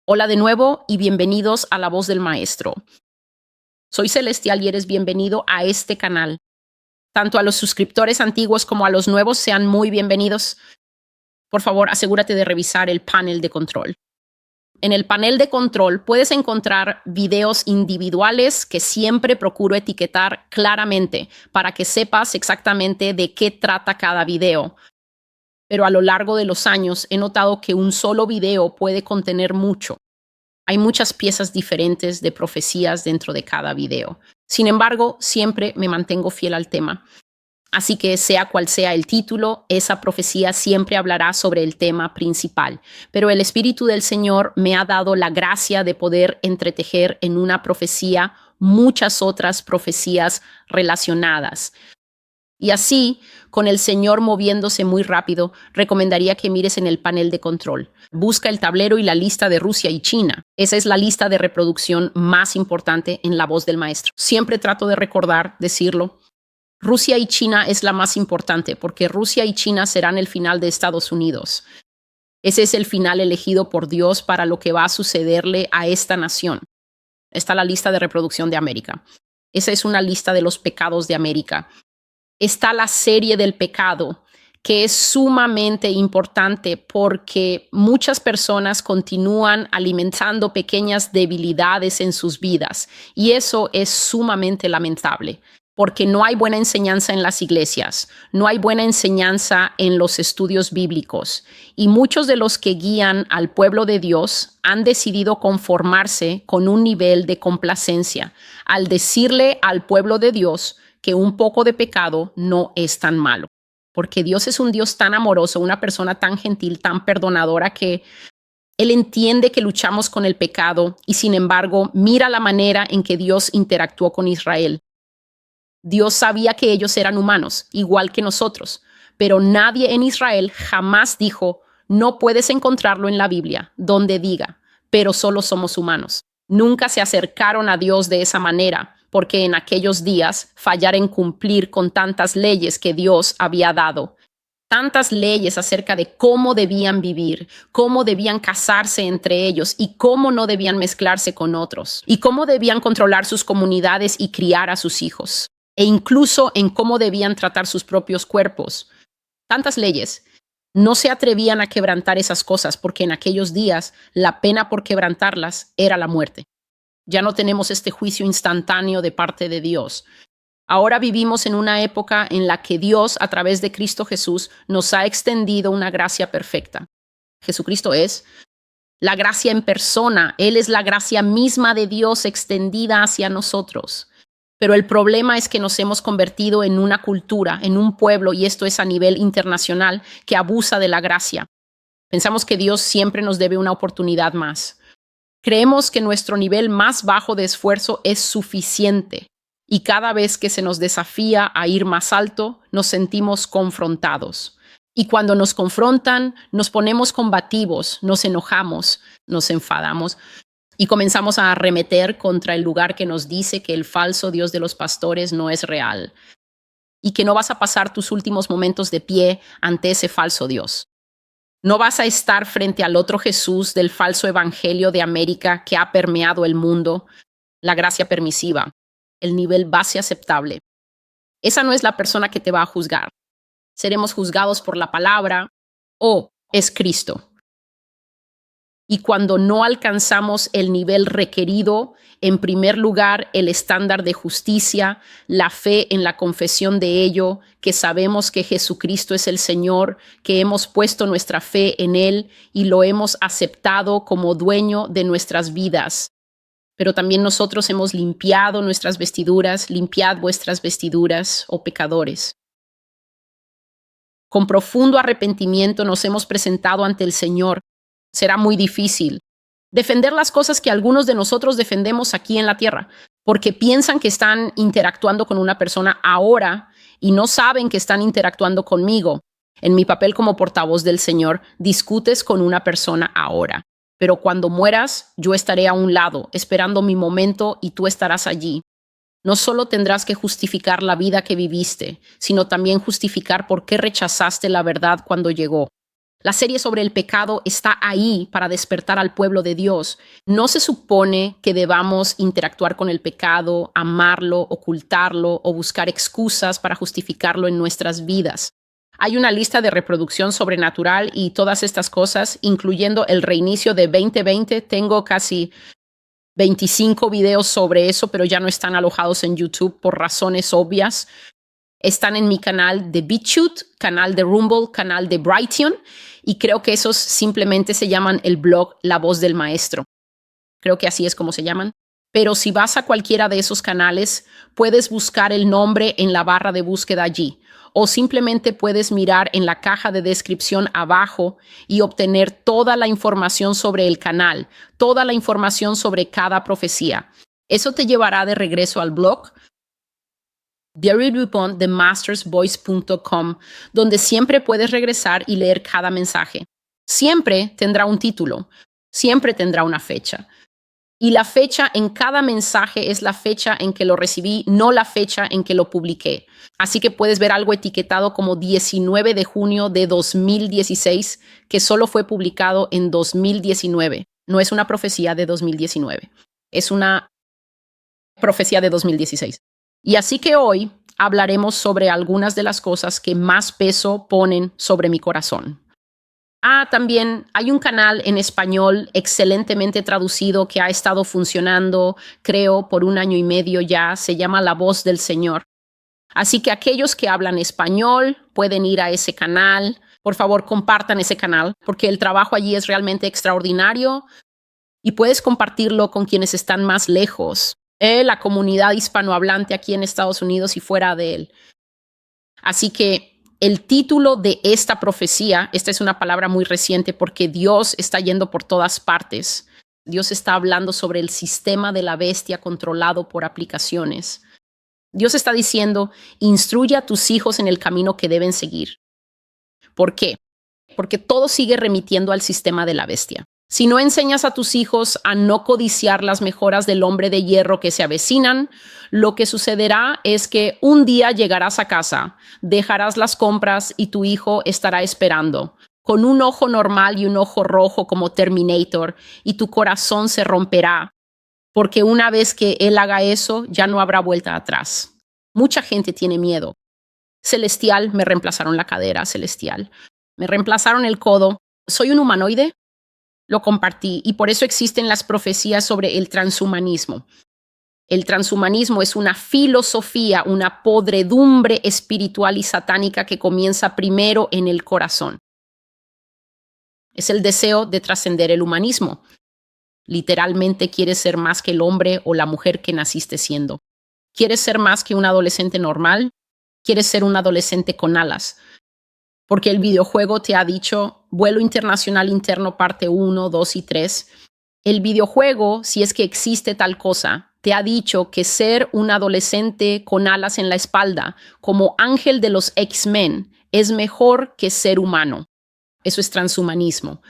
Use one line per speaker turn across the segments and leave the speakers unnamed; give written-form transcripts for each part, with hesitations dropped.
Hola de nuevo y bienvenidos a La Voz del Maestro. Soy Celestial y eres bienvenido a este canal. Tanto a los suscriptores antiguos como a los nuevos sean muy bienvenidos. Por favor, asegúrate de revisar el panel de control. En el panel de control puedes encontrar videos individuales que siempre procuro etiquetar claramente para que sepas exactamente de qué trata cada video. Pero a lo largo de los años he notado que un solo video puede contener mucho. Hay muchas piezas diferentes de profecías dentro de cada video. Sin embargo, siempre me mantengo fiel al tema. Así que sea cual sea el título, esa profecía siempre hablará sobre el tema principal. Pero el Espíritu del Señor me ha dado la gracia de poder entretejer en una profecía muchas otras profecías relacionadas. Y así, con el Señor moviéndose muy rápido, recomendaría que mires en el panel de control. Busca el tablero y la lista de Rusia y China. Esa es la lista de reproducción más importante en La Voz del Maestro. Siempre trato de recordar, decirlo. Rusia y China es la más importante porque Rusia y China serán el final de Estados Unidos. Ese es el final elegido por Dios para lo que va a sucederle a esta nación. Está la lista de reproducción de América. Esa es una lista de los pecados de América. Está la serie del pecado, que es sumamente importante porque muchas personas continúan alimentando pequeñas debilidades en sus vidas y eso es sumamente lamentable porque no hay buena enseñanza en las iglesias, no hay buena enseñanza en los estudios bíblicos y muchos de los que guían al pueblo de Dios han decidido conformarse con un nivel de complacencia al decirle al pueblo de Dios que un poco de pecado no es tan malo, porque Dios es un Dios tan amoroso, una persona tan gentil, tan perdonadora que Él entiende que luchamos con el pecado y sin embargo mira la manera en que Dios interactuó con Israel. Dios sabía que ellos eran humanos, igual que nosotros, pero nadie en Israel jamás dijo, no puedes encontrarlo en la Biblia, donde diga, pero solo somos humanos. Nunca se acercaron a Dios de esa manera, porque en aquellos días fallar en cumplir con tantas leyes que Dios había dado, tantas leyes acerca de cómo debían vivir, cómo debían casarse entre ellos y cómo no debían mezclarse con otros, y cómo debían controlar sus comunidades y criar a sus hijos, e incluso en cómo debían tratar sus propios cuerpos. Tantas leyes. No se atrevían a quebrantar esas cosas porque en aquellos días la pena por quebrantarlas era la muerte. Ya no tenemos este juicio instantáneo de parte de Dios. Ahora vivimos en una época en la que Dios, a través de Cristo Jesús, nos ha extendido una gracia perfecta. Jesucristo es la gracia en persona. Él es la gracia misma de Dios extendida hacia nosotros. Pero el problema es que nos hemos convertido en una cultura, en un pueblo, y esto es a nivel internacional, que abusa de la gracia. Pensamos que Dios siempre nos debe una oportunidad más. Creemos que nuestro nivel más bajo de esfuerzo es suficiente y cada vez que se nos desafía a ir más alto, nos sentimos confrontados. Y cuando nos confrontan, nos ponemos combativos, nos enojamos, nos enfadamos y comenzamos a arremeter contra el lugar que nos dice que el falso Dios de los pastores no es real y que no vas a pasar tus últimos momentos de pie ante ese falso Dios. No vas a estar frente al otro Jesús del falso evangelio de América que ha permeado el mundo, la gracia permisiva, el nivel base aceptable. Esa no es la persona que te va a juzgar. Seremos juzgados por la palabra o es Cristo. Y cuando no alcanzamos el nivel requerido, en primer lugar, el estándar de justicia, la fe en la confesión de ello, que sabemos que Jesucristo es el Señor, que hemos puesto nuestra fe en Él y lo hemos aceptado como dueño de nuestras vidas. Pero también nosotros hemos limpiado nuestras vestiduras, limpiad vuestras vestiduras, oh pecadores. Con profundo arrepentimiento nos hemos presentado ante el Señor. Será muy difícil defender las cosas que algunos de nosotros defendemos aquí en la tierra, porque piensan que están interactuando con una persona ahora y no saben que están interactuando conmigo. En mi papel como portavoz del Señor, discutes con una persona ahora, pero cuando mueras, yo estaré a un lado, esperando mi momento y tú estarás allí. No solo tendrás que justificar la vida que viviste, sino también justificar por qué rechazaste la verdad cuando llegó. La serie sobre el pecado está ahí para despertar al pueblo de Dios. No se supone que debamos interactuar con el pecado, amarlo, ocultarlo o buscar excusas para justificarlo en nuestras vidas. Hay una lista de reproducción sobrenatural y todas estas cosas, incluyendo el reinicio de 2020. Tengo casi 25 videos sobre eso, pero ya no están alojados en YouTube por razones obvias. Están en mi canal de BitChute, canal de Rumble, canal de Brighteon, y creo que esos simplemente se llaman el blog La Voz del Maestro. Creo que así es como se llaman. Pero si vas a cualquiera de esos canales, puedes buscar el nombre en la barra de búsqueda allí, o simplemente puedes mirar en la caja de descripción abajo y obtener toda la información sobre el canal, toda la información sobre cada profecía. Eso te llevará de regreso al blog www.themastersvoice.com, donde siempre puedes regresar y leer cada mensaje. Siempre tendrá un título, siempre tendrá una fecha. Y la fecha en cada mensaje es la fecha en que lo recibí, no la fecha en que lo publiqué. Así que puedes ver algo etiquetado como 19 de junio de 2016, que solo fue publicado en 2019. No es una profecía de 2019, es una profecía de 2016. Y así que hoy hablaremos sobre algunas de las cosas que más peso ponen sobre mi corazón. También hay un canal en español excelentemente traducido que ha estado funcionando, creo, por 1 año y medio ya. Se llama La Voz del Señor. Así que aquellos que hablan español pueden ir a ese canal. Por favor, compartan ese canal, porque el trabajo allí es realmente extraordinario y puedes compartirlo con quienes están más lejos. La comunidad hispanohablante aquí en Estados Unidos y fuera de él. Así que el título de esta profecía, esta es una palabra muy reciente porque Dios está yendo por todas partes. Dios está hablando sobre el sistema de la bestia controlado por aplicaciones. Dios está diciendo, instruye a tus hijos en el camino que deben seguir. ¿Por qué? Porque todo sigue remitiendo al sistema de la bestia. Si no enseñas a tus hijos a no codiciar las mejoras del hombre de hierro que se avecinan, lo que sucederá es que un día llegarás a casa, dejarás las compras y tu hijo estará esperando, con un ojo normal y un ojo rojo como Terminator, y tu corazón se romperá, porque una vez que él haga eso, ya no habrá vuelta atrás. Mucha gente tiene miedo. Celestial, me reemplazaron la cadera, Celestial. Me reemplazaron el codo. ¿Soy un humanoide? Lo compartí y por eso existen las profecías sobre el transhumanismo. El transhumanismo es una filosofía, una podredumbre espiritual y satánica que comienza primero en el corazón. Es el deseo de trascender el humanismo. Literalmente quieres ser más que el hombre o la mujer que naciste siendo. ¿Quieres ser más que un adolescente normal? ¿Quieres ser un adolescente con alas? Porque el videojuego te ha dicho vuelo internacional interno parte 1, 2 y 3. El videojuego, si es que existe tal cosa, te ha dicho que ser un adolescente con alas en la espalda, como ángel de los X-Men, es mejor que ser humano. Eso es transhumanismo.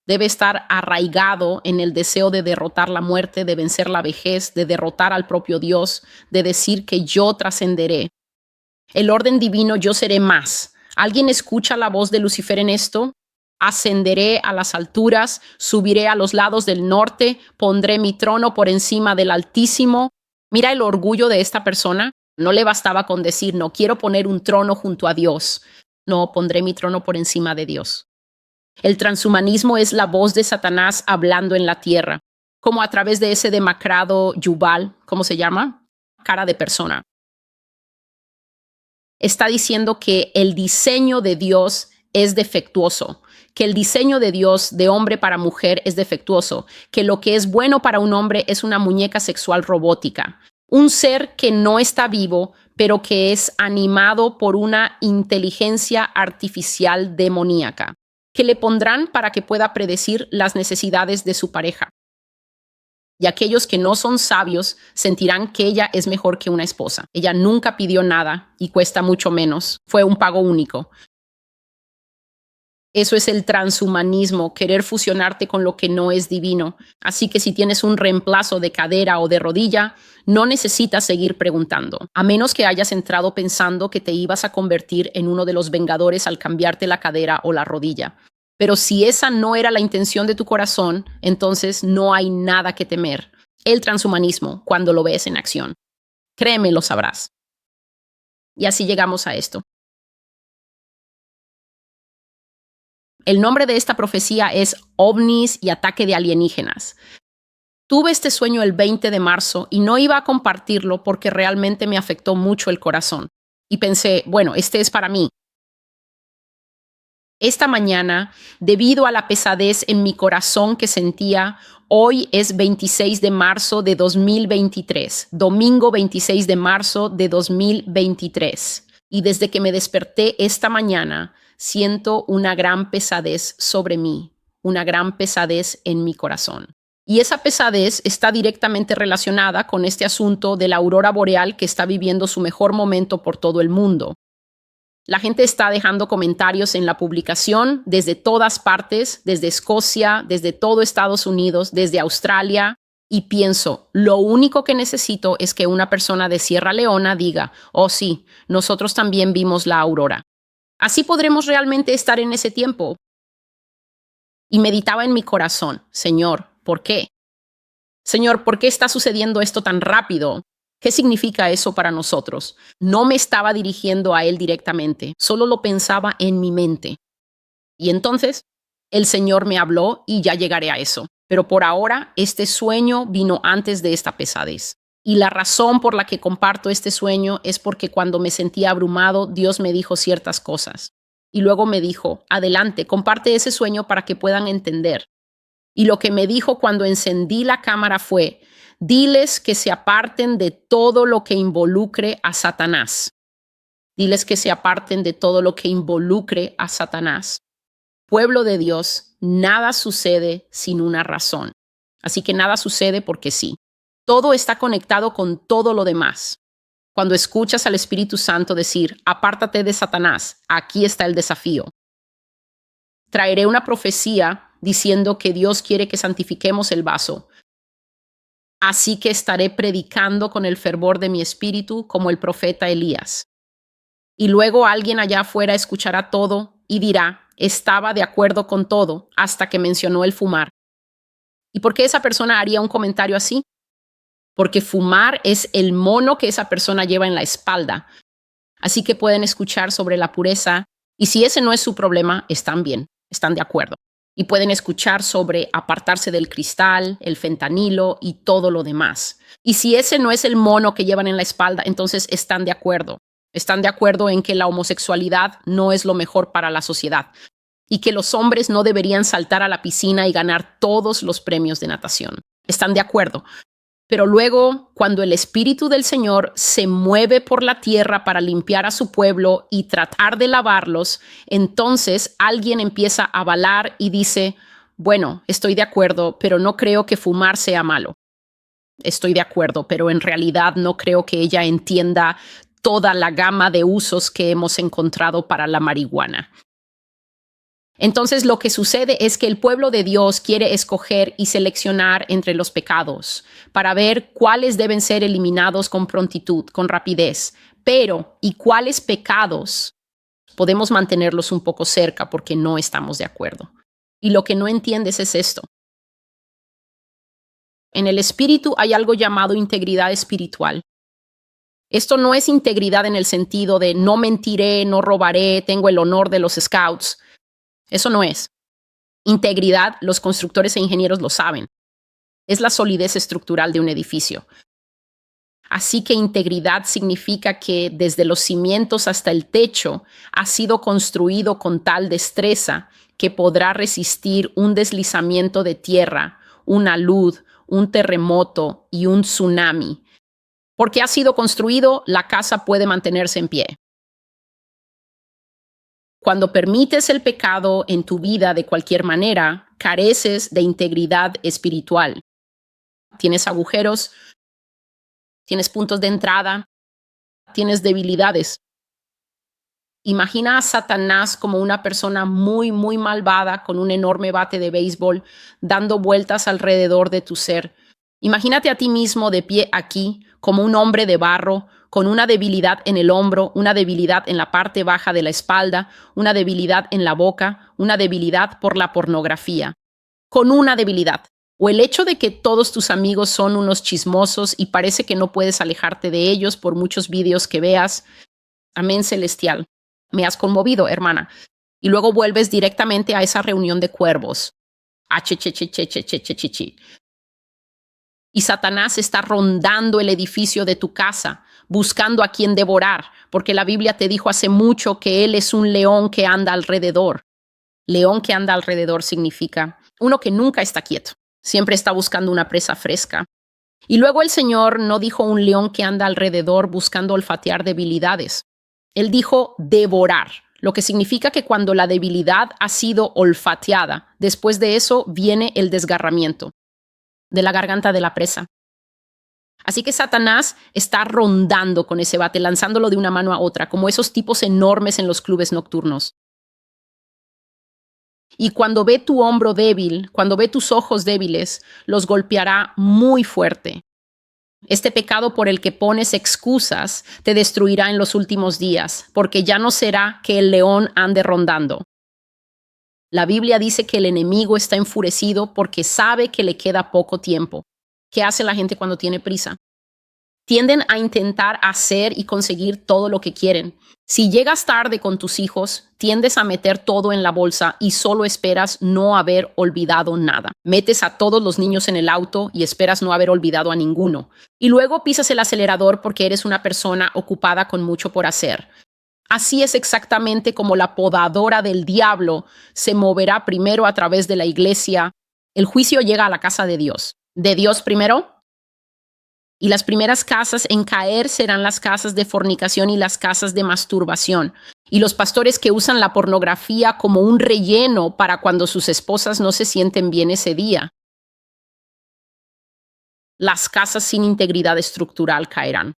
Debe estar arraigado en el deseo de derrotar la muerte, de vencer la vejez, de derrotar al propio Dios, de decir que yo trascenderé. El orden divino, yo seré más. ¿Alguien escucha la voz de Lucifer en esto? Ascenderé a las alturas, subiré a los lados del norte, pondré mi trono por encima del Altísimo. Mira el orgullo de esta persona. No le bastaba con decir, no quiero poner un trono junto a Dios. No, pondré mi trono por encima de Dios. El transhumanismo es la voz de Satanás hablando en la tierra, como a través de ese demacrado Yuval, ¿cómo se llama? Cara de persona. Está diciendo que el diseño de Dios es defectuoso, que el diseño de Dios de hombre para mujer es defectuoso, que lo que es bueno para un hombre es una muñeca sexual robótica, un ser que no está vivo, pero que es animado por una inteligencia artificial demoníaca, que le pondrán para que pueda predecir las necesidades de su pareja. Y aquellos que no son sabios sentirán que ella es mejor que una esposa. Ella nunca pidió nada y cuesta mucho menos. Fue un pago único. Eso es el transhumanismo, querer fusionarte con lo que no es divino. Así que si tienes un reemplazo de cadera o de rodilla, no necesitas seguir preguntando, a menos que hayas entrado pensando que te ibas a convertir en uno de los vengadores al cambiarte la cadera o la rodilla. Pero si esa no era la intención de tu corazón, entonces no hay nada que temer. El transhumanismo, cuando lo ves en acción. Créeme, lo sabrás. Y así llegamos a esto. El nombre de esta profecía es ovnis y ataque de alienígenas. Tuve este sueño el 20 de marzo y no iba a compartirlo porque realmente me afectó mucho el corazón. Y pensé, bueno, este es para mí. Esta mañana, debido a la pesadez en mi corazón que sentía, hoy es 26 de marzo de 2023, domingo 26 de marzo de 2023. Y desde que me desperté esta mañana, siento una gran pesadez sobre mí, una gran pesadez en mi corazón. Y esa pesadez está directamente relacionada con este asunto de la aurora boreal que está viviendo su mejor momento por todo el mundo. La gente está dejando comentarios en la publicación desde todas partes, desde Escocia, desde todo Estados Unidos, desde Australia, y pienso, lo único que necesito es que una persona de Sierra Leona diga, oh sí, nosotros también vimos la aurora. Así podremos realmente estar en ese tiempo. Y meditaba en mi corazón, Señor, ¿por qué? Señor, ¿por qué está sucediendo esto tan rápido? ¿Qué significa eso para nosotros? No me estaba dirigiendo a Él directamente, solo lo pensaba en mi mente. Y entonces el Señor me habló y ya llegaré a eso. Pero por ahora, este sueño vino antes de esta pesadez. Y la razón por la que comparto este sueño es porque cuando me sentía abrumado, Dios me dijo ciertas cosas. Y luego me dijo, adelante, comparte ese sueño para que puedan entender. Y lo que me dijo cuando encendí la cámara fue, diles que se aparten de todo lo que involucre a Satanás. Diles que se aparten de todo lo que involucre a Satanás. Pueblo de Dios, nada sucede sin una razón. Así que nada sucede porque sí. Todo está conectado con todo lo demás. Cuando escuchas al Espíritu Santo decir, apártate de Satanás, aquí está el desafío. Traeré una profecía diciendo que Dios quiere que santifiquemos el vaso. Así que estaré predicando con el fervor de mi espíritu como el profeta Elías. Y luego alguien allá afuera escuchará todo y dirá, estaba de acuerdo con todo hasta que mencionó el fumar. ¿Y por qué esa persona haría un comentario así? Porque fumar es el mono que esa persona lleva en la espalda. Así que pueden escuchar sobre la pureza y si ese no es su problema, están bien, están de acuerdo. Y pueden escuchar sobre apartarse del cristal, el fentanilo y todo lo demás. Y si ese no es el mono que llevan en la espalda, entonces están de acuerdo. Están de acuerdo en que la homosexualidad no es lo mejor para la sociedad y que los hombres no deberían saltar a la piscina y ganar todos los premios de natación. Están de acuerdo. Pero luego, cuando el Espíritu del Señor se mueve por la tierra para limpiar a su pueblo y tratar de lavarlos, entonces alguien empieza a avalar y dice, bueno, estoy de acuerdo, pero no creo que fumar sea malo. Estoy de acuerdo, pero en realidad no creo que ella entienda toda la gama de usos que hemos encontrado para la marihuana. Entonces lo que sucede es que el pueblo de Dios quiere escoger y seleccionar entre los pecados para ver cuáles deben ser eliminados con prontitud, con rapidez, pero ¿y cuáles pecados podemos mantenerlos un poco cerca porque no estamos de acuerdo? Y lo que no entiendes es esto. En el espíritu hay algo llamado integridad espiritual. Esto no es integridad en el sentido de no mentiré, no robaré, tengo el honor de los scouts. Eso no es. Integridad, los constructores e ingenieros lo saben. Es la solidez estructural de un edificio. Así que integridad significa que desde los cimientos hasta el techo ha sido construido con tal destreza que podrá resistir un deslizamiento de tierra, una luz, un terremoto y un tsunami. Porque ha sido construido, la casa puede mantenerse en pie. Cuando permites el pecado en tu vida de cualquier manera, careces de integridad espiritual. Tienes agujeros, tienes puntos de entrada, tienes debilidades. Imagina a Satanás como una persona muy, muy malvada con un enorme bate de béisbol dando vueltas alrededor de tu ser. Imagínate a ti mismo de pie aquí como un hombre de barro con una debilidad en el hombro, una debilidad en la parte baja de la espalda, una debilidad en la boca, una debilidad por la pornografía, con una debilidad. O el hecho de que todos tus amigos son unos chismosos y parece que no puedes alejarte de ellos por muchos vídeos que veas. Amén, celestial. Me has conmovido, hermana. Y luego vuelves directamente a esa reunión de cuervos. Y Satanás está rondando el edificio de tu casa, buscando a quien devorar, porque la Biblia te dijo hace mucho que él es un león que anda alrededor. León que anda alrededor significa uno que nunca está quieto, siempre está buscando una presa fresca. Y luego el Señor no dijo un león que anda alrededor buscando olfatear debilidades. Él dijo devorar, lo que significa que cuando la debilidad ha sido olfateada, después de eso viene el desgarramiento de la garganta de la presa. Así que Satanás está rondando con ese bate, lanzándolo de una mano a otra, como esos tipos enormes en los clubes nocturnos. Y cuando ve tu hombro débil, cuando ve tus ojos débiles, los golpeará muy fuerte. Este pecado por el que pones excusas te destruirá en los últimos días, porque ya no será que el león ande rondando. La Biblia dice que el enemigo está enfurecido porque sabe que le queda poco tiempo. ¿Qué hace la gente cuando tiene prisa? Tienden a intentar hacer y conseguir todo lo que quieren. Si llegas tarde con tus hijos, tiendes a meter todo en la bolsa y solo esperas no haber olvidado nada. Metes a todos los niños en el auto y esperas no haber olvidado a ninguno. Y luego pisas el acelerador porque eres una persona ocupada con mucho por hacer. Así es exactamente como la podadora del diablo se moverá primero a través de la iglesia. El juicio llega a la casa de Dios. ¿De Dios primero? Y las primeras casas en caer serán las casas de fornicación y las casas de masturbación. Y los pastores que usan la pornografía como un relleno para cuando sus esposas no se sienten bien ese día. Las casas sin integridad estructural caerán.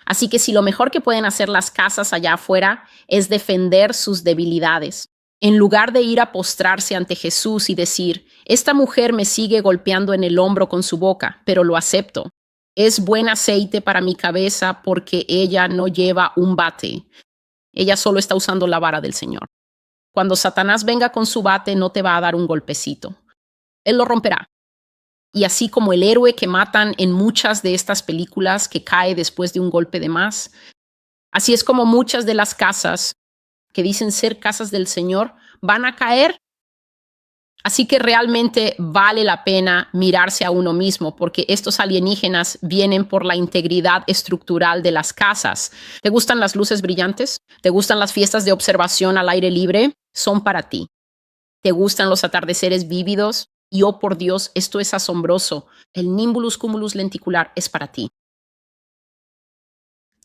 Así que si lo mejor que pueden hacer las casas allá afuera es defender sus debilidades, en lugar de ir a postrarse ante Jesús y decir, esta mujer me sigue golpeando en el hombro con su boca, pero lo acepto. Es buen aceite para mi cabeza porque ella no lleva un bate. Ella solo está usando la vara del Señor. Cuando Satanás venga con su bate, no te va a dar un golpecito. Él lo romperá. Y así como el héroe que matan en muchas de estas películas que cae después de un golpe de más, así es como muchas de las casas que dicen ser casas del Señor van a caer. Así que realmente vale la pena mirarse a uno mismo, porque estos alienígenas vienen por la integridad estructural de las casas. ¿Te gustan las luces brillantes? ¿Te gustan las fiestas de observación al aire libre? Son para ti. ¿Te gustan los atardeceres vívidos? Y oh por Dios, esto es asombroso. El nimbus cumulus lenticular es para ti.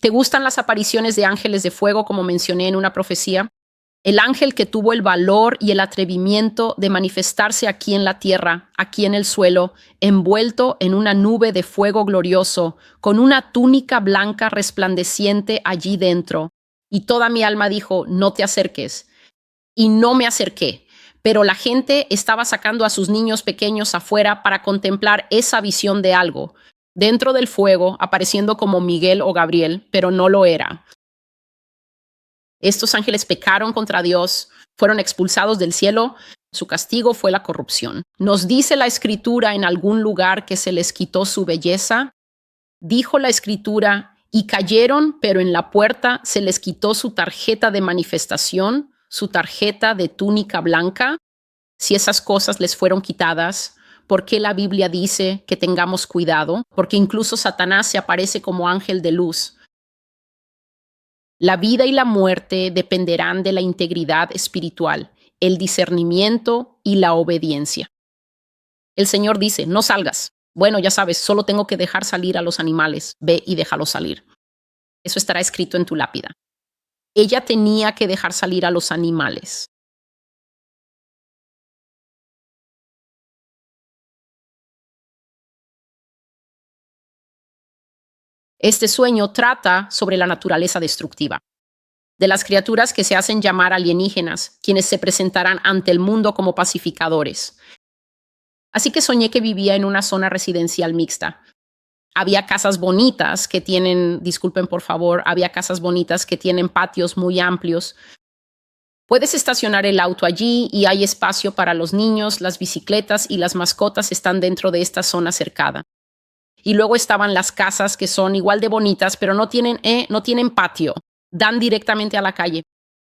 ¿Te gustan las apariciones de ángeles de fuego, como mencioné en una profecía? El ángel que tuvo el valor y el atrevimiento de manifestarse aquí en la tierra, aquí en el suelo, envuelto en una nube de fuego glorioso, con una túnica blanca resplandeciente allí dentro. Y toda mi alma dijo, no te acerques. Y no me acerqué. Pero la gente estaba sacando a sus niños pequeños afuera para contemplar esa visión de algo, dentro del fuego, apareciendo como Miguel o Gabriel, pero no lo era. Estos ángeles pecaron contra Dios, fueron expulsados del cielo, su castigo fue la corrupción. ¿Nos dice la Escritura en algún lugar que se les quitó su belleza? Dijo la Escritura, y cayeron, pero en la puerta se les quitó su tarjeta de manifestación, su tarjeta de túnica blanca. Si esas cosas les fueron quitadas, ¿por qué la Biblia dice que tengamos cuidado? Porque incluso Satanás se aparece como ángel de luz. La vida y la muerte dependerán de la integridad espiritual, el discernimiento y la obediencia. El Señor dice, no salgas. Bueno, ya sabes, solo tengo que dejar salir a los animales. Ve y déjalos salir. Eso estará escrito en tu lápida. Ella tenía que dejar salir a los animales. Este sueño trata sobre la naturaleza destructiva de las criaturas que se hacen llamar alienígenas, quienes se presentarán ante el mundo como pacificadores. Así que soñé que vivía en una zona residencial mixta. Había casas bonitas que tienen, disculpen por favor, había casas bonitas que tienen patios muy amplios. Puedes estacionar el auto allí y hay espacio para los niños, las bicicletas y las mascotas están dentro de esta zona cercada. Y luego estaban las casas que son igual de bonitas, pero no tienen patio, dan directamente a la calle.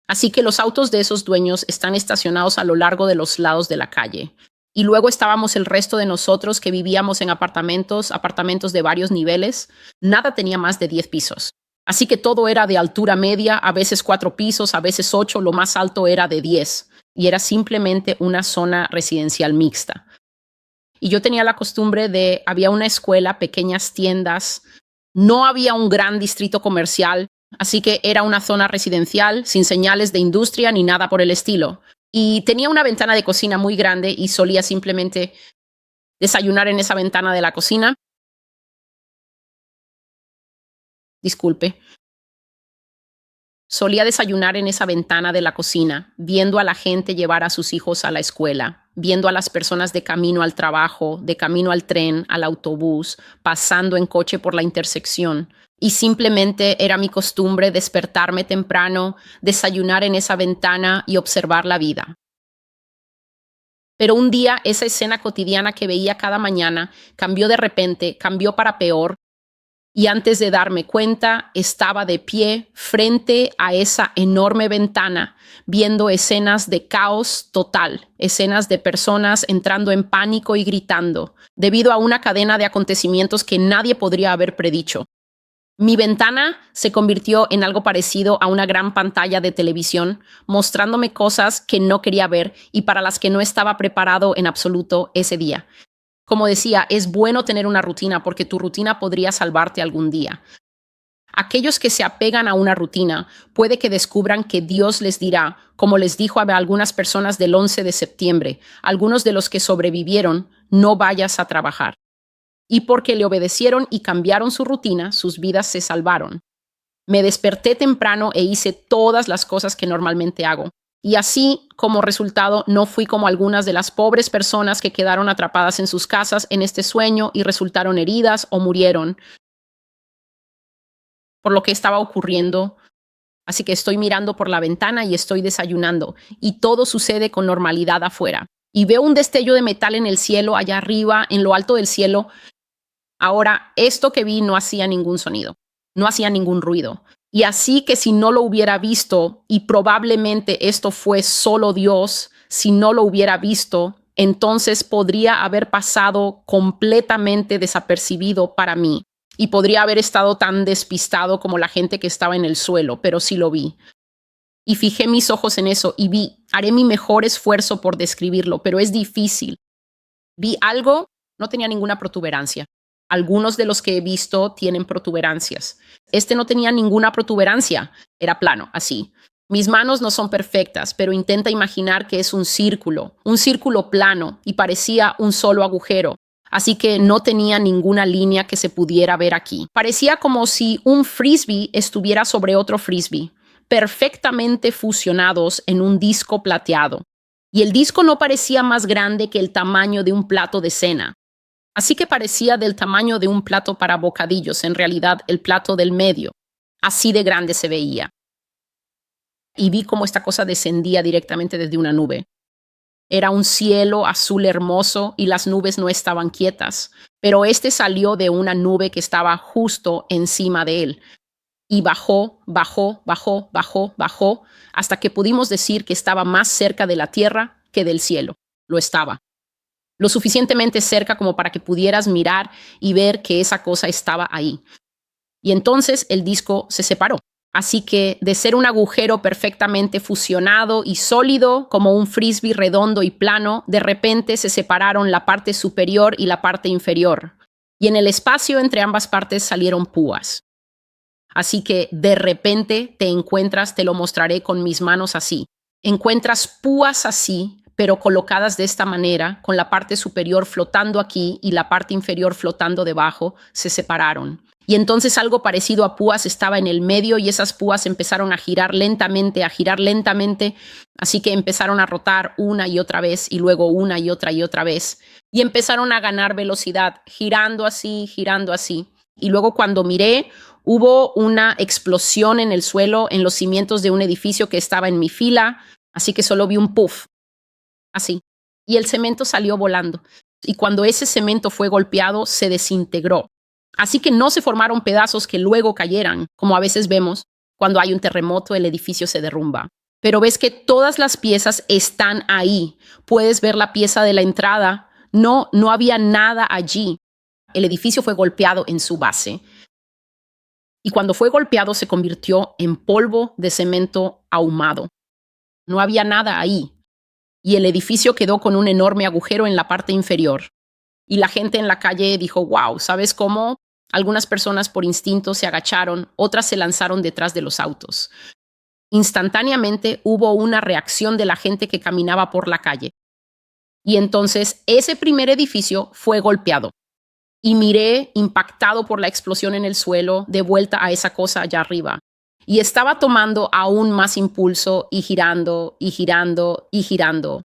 Así que los autos de esos dueños están estacionados a lo largo de los lados de la calle. Y luego estábamos el resto de nosotros que vivíamos en apartamentos de varios niveles. Nada tenía más de 10 pisos. Así que todo era de altura media, a veces 4 pisos, a veces 8, lo más alto era de 10. Y era simplemente una zona residencial mixta. Y yo tenía la costumbre había una escuela, pequeñas tiendas, no había un gran distrito comercial, así que era una zona residencial sin señales de industria ni nada por el estilo. Y tenía una ventana de cocina muy grande y solía simplemente desayunar en esa ventana de la cocina. Disculpe. Solía desayunar en esa ventana de la cocina, viendo a la gente llevar a sus hijos a la escuela, viendo a las personas de camino al trabajo, de camino al tren, al autobús, pasando en coche por la intersección. Y simplemente era mi costumbre despertarme temprano, desayunar en esa ventana y observar la vida. Pero un día esa escena cotidiana que veía cada mañana cambió de repente, cambió para peor. Y antes de darme cuenta, estaba de pie frente a esa enorme ventana, viendo escenas de caos total, escenas de personas entrando en pánico y gritando, debido a una cadena de acontecimientos que nadie podría haber predicho. Mi ventana se convirtió en algo parecido a una gran pantalla de televisión, mostrándome cosas que no quería ver y para las que no estaba preparado en absoluto ese día. Como decía, es bueno tener una rutina porque tu rutina podría salvarte algún día. Aquellos que se apegan a una rutina puede que descubran que Dios les dirá, como les dijo a algunas personas del 11 de septiembre, algunos de los que sobrevivieron, no vayas a trabajar. Y porque le obedecieron y cambiaron su rutina, sus vidas se salvaron. Me desperté temprano e hice todas las cosas que normalmente hago. Y así, como resultado, no fui como algunas de las pobres personas que quedaron atrapadas en sus casas en este sueño y resultaron heridas o murieron por lo que estaba ocurriendo. Así que estoy mirando por la ventana y estoy desayunando. Y todo sucede con normalidad afuera. Y veo un destello de metal en el cielo, allá arriba, en lo alto del cielo. Ahora, esto que vi no hacía ningún sonido, no hacía ningún ruido. Y así que si no lo hubiera visto, y probablemente esto fue solo Dios, si no lo hubiera visto, entonces podría haber pasado completamente desapercibido para mí. Y podría haber estado tan despistado como la gente que estaba en el suelo, pero sí lo vi. Y fijé mis ojos en eso y haré mi mejor esfuerzo por describirlo, pero es difícil. Vi algo, no tenía ninguna protuberancia. Algunos de los que he visto tienen protuberancias. Este no tenía ninguna protuberancia, era plano, así. Mis manos no son perfectas, pero intenta imaginar que es un círculo plano y parecía un solo agujero. Así que no tenía ninguna línea que se pudiera ver aquí. Parecía como si un frisbee estuviera sobre otro frisbee, perfectamente fusionados en un disco plateado. Y el disco no parecía más grande que el tamaño de un plato de cena. Así que parecía del tamaño de un plato para bocadillos, en realidad el plato del medio. Así de grande se veía. Y vi cómo esta cosa descendía directamente desde una nube. Era un cielo azul hermoso y las nubes no estaban quietas, pero este salió de una nube que estaba justo encima de él. Y bajó, hasta que pudimos decir que estaba más cerca de la tierra que del cielo. Lo estaba. Lo suficientemente cerca como para que pudieras mirar y ver que esa cosa estaba ahí. Y entonces el disco se separó. Así que de ser un agujero perfectamente fusionado y sólido, como un frisbee redondo y plano, de repente se separaron la parte superior y la parte inferior. Y en el espacio entre ambas partes salieron púas. Así que de repente te lo mostraré con mis manos así. Encuentras púas así, pero colocadas de esta manera, con la parte superior flotando aquí y la parte inferior flotando debajo, se separaron. Y entonces algo parecido a púas estaba en el medio y esas púas empezaron a girar lentamente, así que empezaron a rotar una y otra vez y luego una y otra vez. Y empezaron a ganar velocidad, girando así, Y luego cuando miré, hubo una explosión en el suelo, en los cimientos de un edificio que estaba en mi fila, así que solo vi un puff, así. Y el cemento salió volando. Y cuando ese cemento fue golpeado, se desintegró. Así que no se formaron pedazos que luego cayeran, como a veces vemos. Cuando hay un terremoto, el edificio se derrumba. Pero ves que todas las piezas están ahí. Puedes ver la pieza de la entrada. No había nada allí. El edificio fue golpeado en su base. Y cuando fue golpeado, se convirtió en polvo de cemento ahumado. No había nada ahí. Y el edificio quedó con un enorme agujero en la parte inferior. Y la gente en la calle dijo, wow, ¿sabes cómo? Algunas personas por instinto se agacharon, otras se lanzaron detrás de los autos. Instantáneamente hubo una reacción de la gente que caminaba por la calle. Y entonces ese primer edificio fue golpeado. Y miré, impactado por la explosión en el suelo, de vuelta a esa cosa allá arriba. Y estaba tomando aún más impulso y girando, y girando, y girando.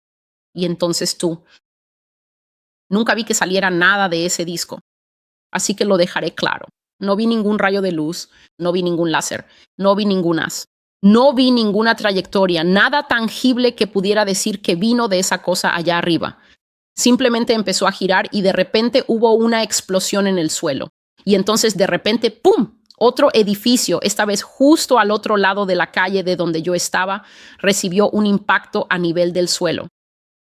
Y entonces tú. Nunca vi que saliera nada de ese disco. Así que lo dejaré claro. No vi ningún rayo de luz, no vi ningún láser, no vi ningún haz. No vi ninguna trayectoria, nada tangible que pudiera decir que vino de esa cosa allá arriba. Simplemente empezó a girar y de repente hubo una explosión en el suelo. Y entonces de repente, ¡pum!, otro edificio, esta vez justo al otro lado de la calle de donde yo estaba, recibió un impacto a nivel del suelo.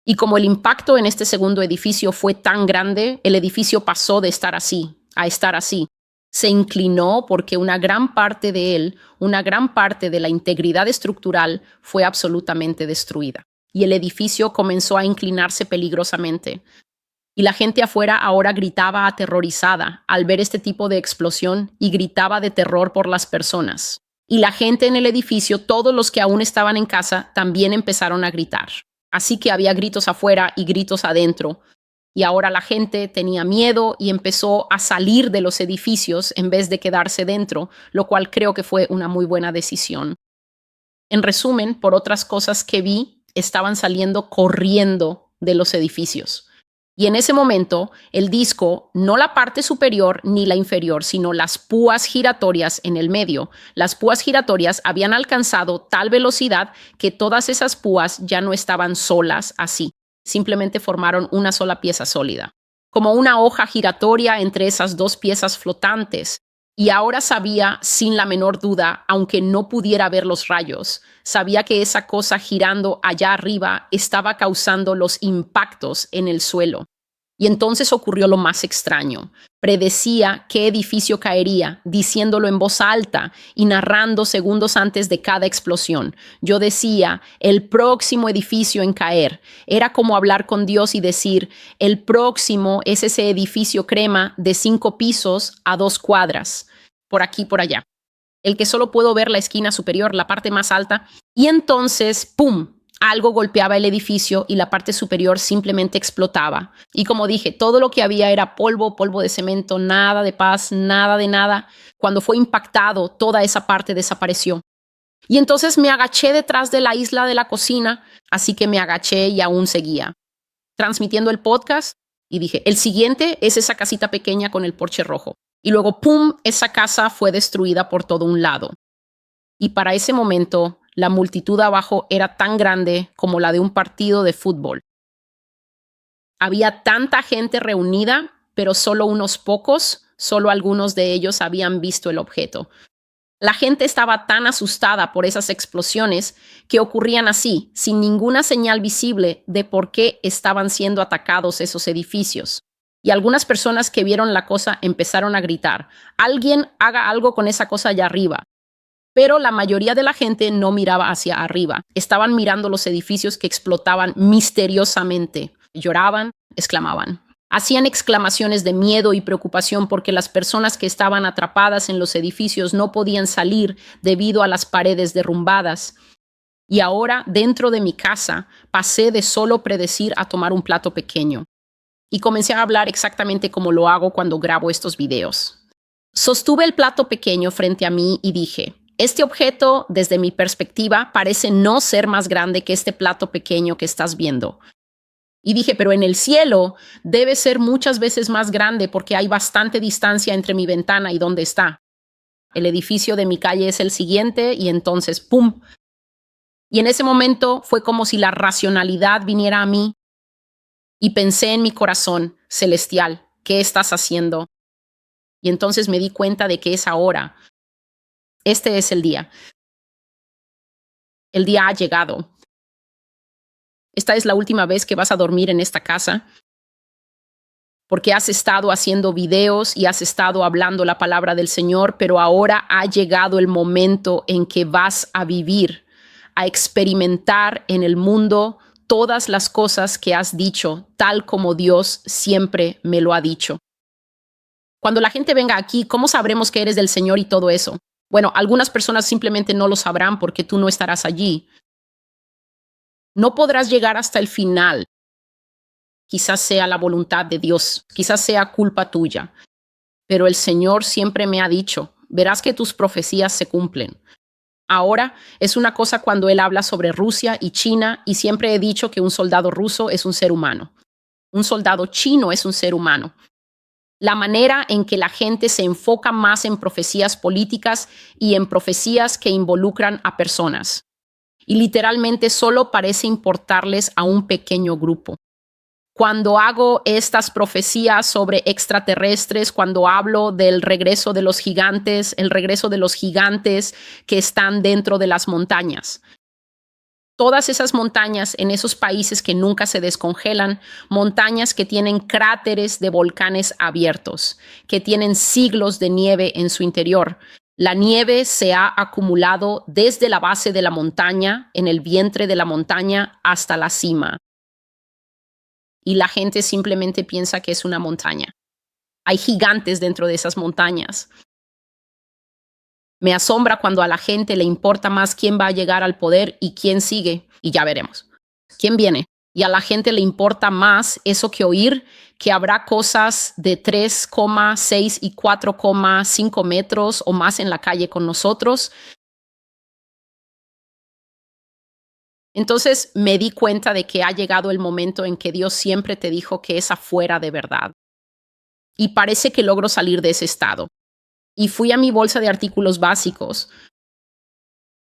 Y como el impacto en este segundo edificio fue tan grande, el edificio pasó de estar así a estar así. Se inclinó porque una gran parte de él, una gran parte de la integridad estructural fue absolutamente destruida. Y el edificio comenzó a inclinarse peligrosamente. Y la gente afuera ahora gritaba aterrorizada al ver este tipo de explosión y gritaba de terror por las personas. Y la gente en el edificio, todos los que aún estaban en casa, también empezaron a gritar. Así que había gritos afuera y gritos adentro. Y ahora la gente tenía miedo y empezó a salir de los edificios en vez de quedarse dentro, lo cual creo que fue una muy buena decisión. En resumen, por otras cosas que vi, estaban saliendo corriendo de los edificios. Y en ese momento, el disco, no la parte superior ni la inferior, sino las púas giratorias en el medio, las púas giratorias habían alcanzado tal velocidad que todas esas púas ya no estaban solas así. Simplemente formaron una sola pieza sólida, como una hoja giratoria entre esas dos piezas flotantes. Y ahora sabía, sin la menor duda, aunque no pudiera ver los rayos, sabía que esa cosa girando allá arriba estaba causando los impactos en el suelo. Y entonces ocurrió lo más extraño. Predecía qué edificio caería, diciéndolo en voz alta y narrando segundos antes de cada explosión. Yo decía, el próximo edificio en caer. Era como hablar con Dios y decir, el próximo es ese edificio crema de 5 pisos a 2 cuadras, por aquí, por allá. El que solo puedo ver la esquina superior, la parte más alta. Y entonces, ¡pum!, algo golpeaba el edificio y la parte superior simplemente explotaba. Y como dije, todo lo que había era polvo, polvo de cemento, nada de paz, nada de nada. Cuando fue impactado, toda esa parte desapareció. Y entonces me agaché detrás de la isla de la cocina, así que me agaché y aún seguía transmitiendo el podcast y dije, el siguiente es esa casita pequeña con el porche rojo. Y luego, ¡pum!, esa casa fue destruida por todo un lado. Y para ese momento, la multitud abajo era tan grande como la de un partido de fútbol. Había tanta gente reunida, pero solo unos pocos, solo algunos de ellos habían visto el objeto. La gente estaba tan asustada por esas explosiones que ocurrían así, sin ninguna señal visible de por qué estaban siendo atacados esos edificios. Y algunas personas que vieron la cosa empezaron a gritar, alguien haga algo con esa cosa allá arriba. Pero la mayoría de la gente no miraba hacia arriba. Estaban mirando los edificios que explotaban misteriosamente. Lloraban, exclamaban. Hacían exclamaciones de miedo y preocupación porque las personas que estaban atrapadas en los edificios no podían salir debido a las paredes derrumbadas. Y ahora, dentro de mi casa, pasé de solo predecir a tomar un plato pequeño. Y comencé a hablar exactamente como lo hago cuando grabo estos videos. Sostuve el plato pequeño frente a mí y dije, este objeto, desde mi perspectiva, parece no ser más grande que este plato pequeño que estás viendo. Y dije, pero en el cielo debe ser muchas veces más grande porque hay bastante distancia entre mi ventana y donde está. El edificio de mi calle es el siguiente y entonces, ¡pum! Y en ese momento fue como si la racionalidad viniera a mí y pensé en mi corazón, celestial, ¿qué estás haciendo? Y entonces me di cuenta de que es ahora. Este es el día. El día ha llegado. Esta es la última vez que vas a dormir en esta casa, porque has estado haciendo videos y has estado hablando la palabra del Señor, pero ahora ha llegado el momento en que vas a vivir, a experimentar en el mundo todas las cosas que has dicho, tal como Dios siempre me lo ha dicho. Cuando la gente venga aquí, ¿cómo sabremos que eres del Señor y todo eso? Bueno, algunas personas simplemente no lo sabrán porque tú no estarás allí. No podrás llegar hasta el final. Quizás sea la voluntad de Dios, quizás sea culpa tuya. Pero el Señor siempre me ha dicho, verás que tus profecías se cumplen. Ahora es una cosa cuando Él habla sobre Rusia y China, y siempre he dicho que un soldado ruso es un ser humano. Un soldado chino es un ser humano. La manera en que la gente se enfoca más en profecías políticas y en profecías que involucran a personas. Y literalmente solo parece importarles a un pequeño grupo. Cuando hago estas profecías sobre extraterrestres, cuando hablo del regreso de los gigantes, el regreso de los gigantes que están dentro de las montañas. Todas esas montañas en esos países que nunca se descongelan, montañas que tienen cráteres de volcanes abiertos, que tienen siglos de nieve en su interior. La nieve se ha acumulado desde la base de la montaña, en el vientre de la montaña, hasta la cima. Y la gente simplemente piensa que es una montaña. Hay gigantes dentro de esas montañas. Me asombra cuando a la gente le importa más quién va a llegar al poder y quién sigue, y ya veremos. ¿Quién viene? Y a la gente le importa más eso que oír que habrá cosas de 3,6 y 4,5 metros o más en la calle con nosotros. Entonces me di cuenta de que ha llegado el momento en que Dios siempre te dijo que es afuera de verdad. Y parece que logro salir de ese estado. Y fui a mi bolsa de artículos básicos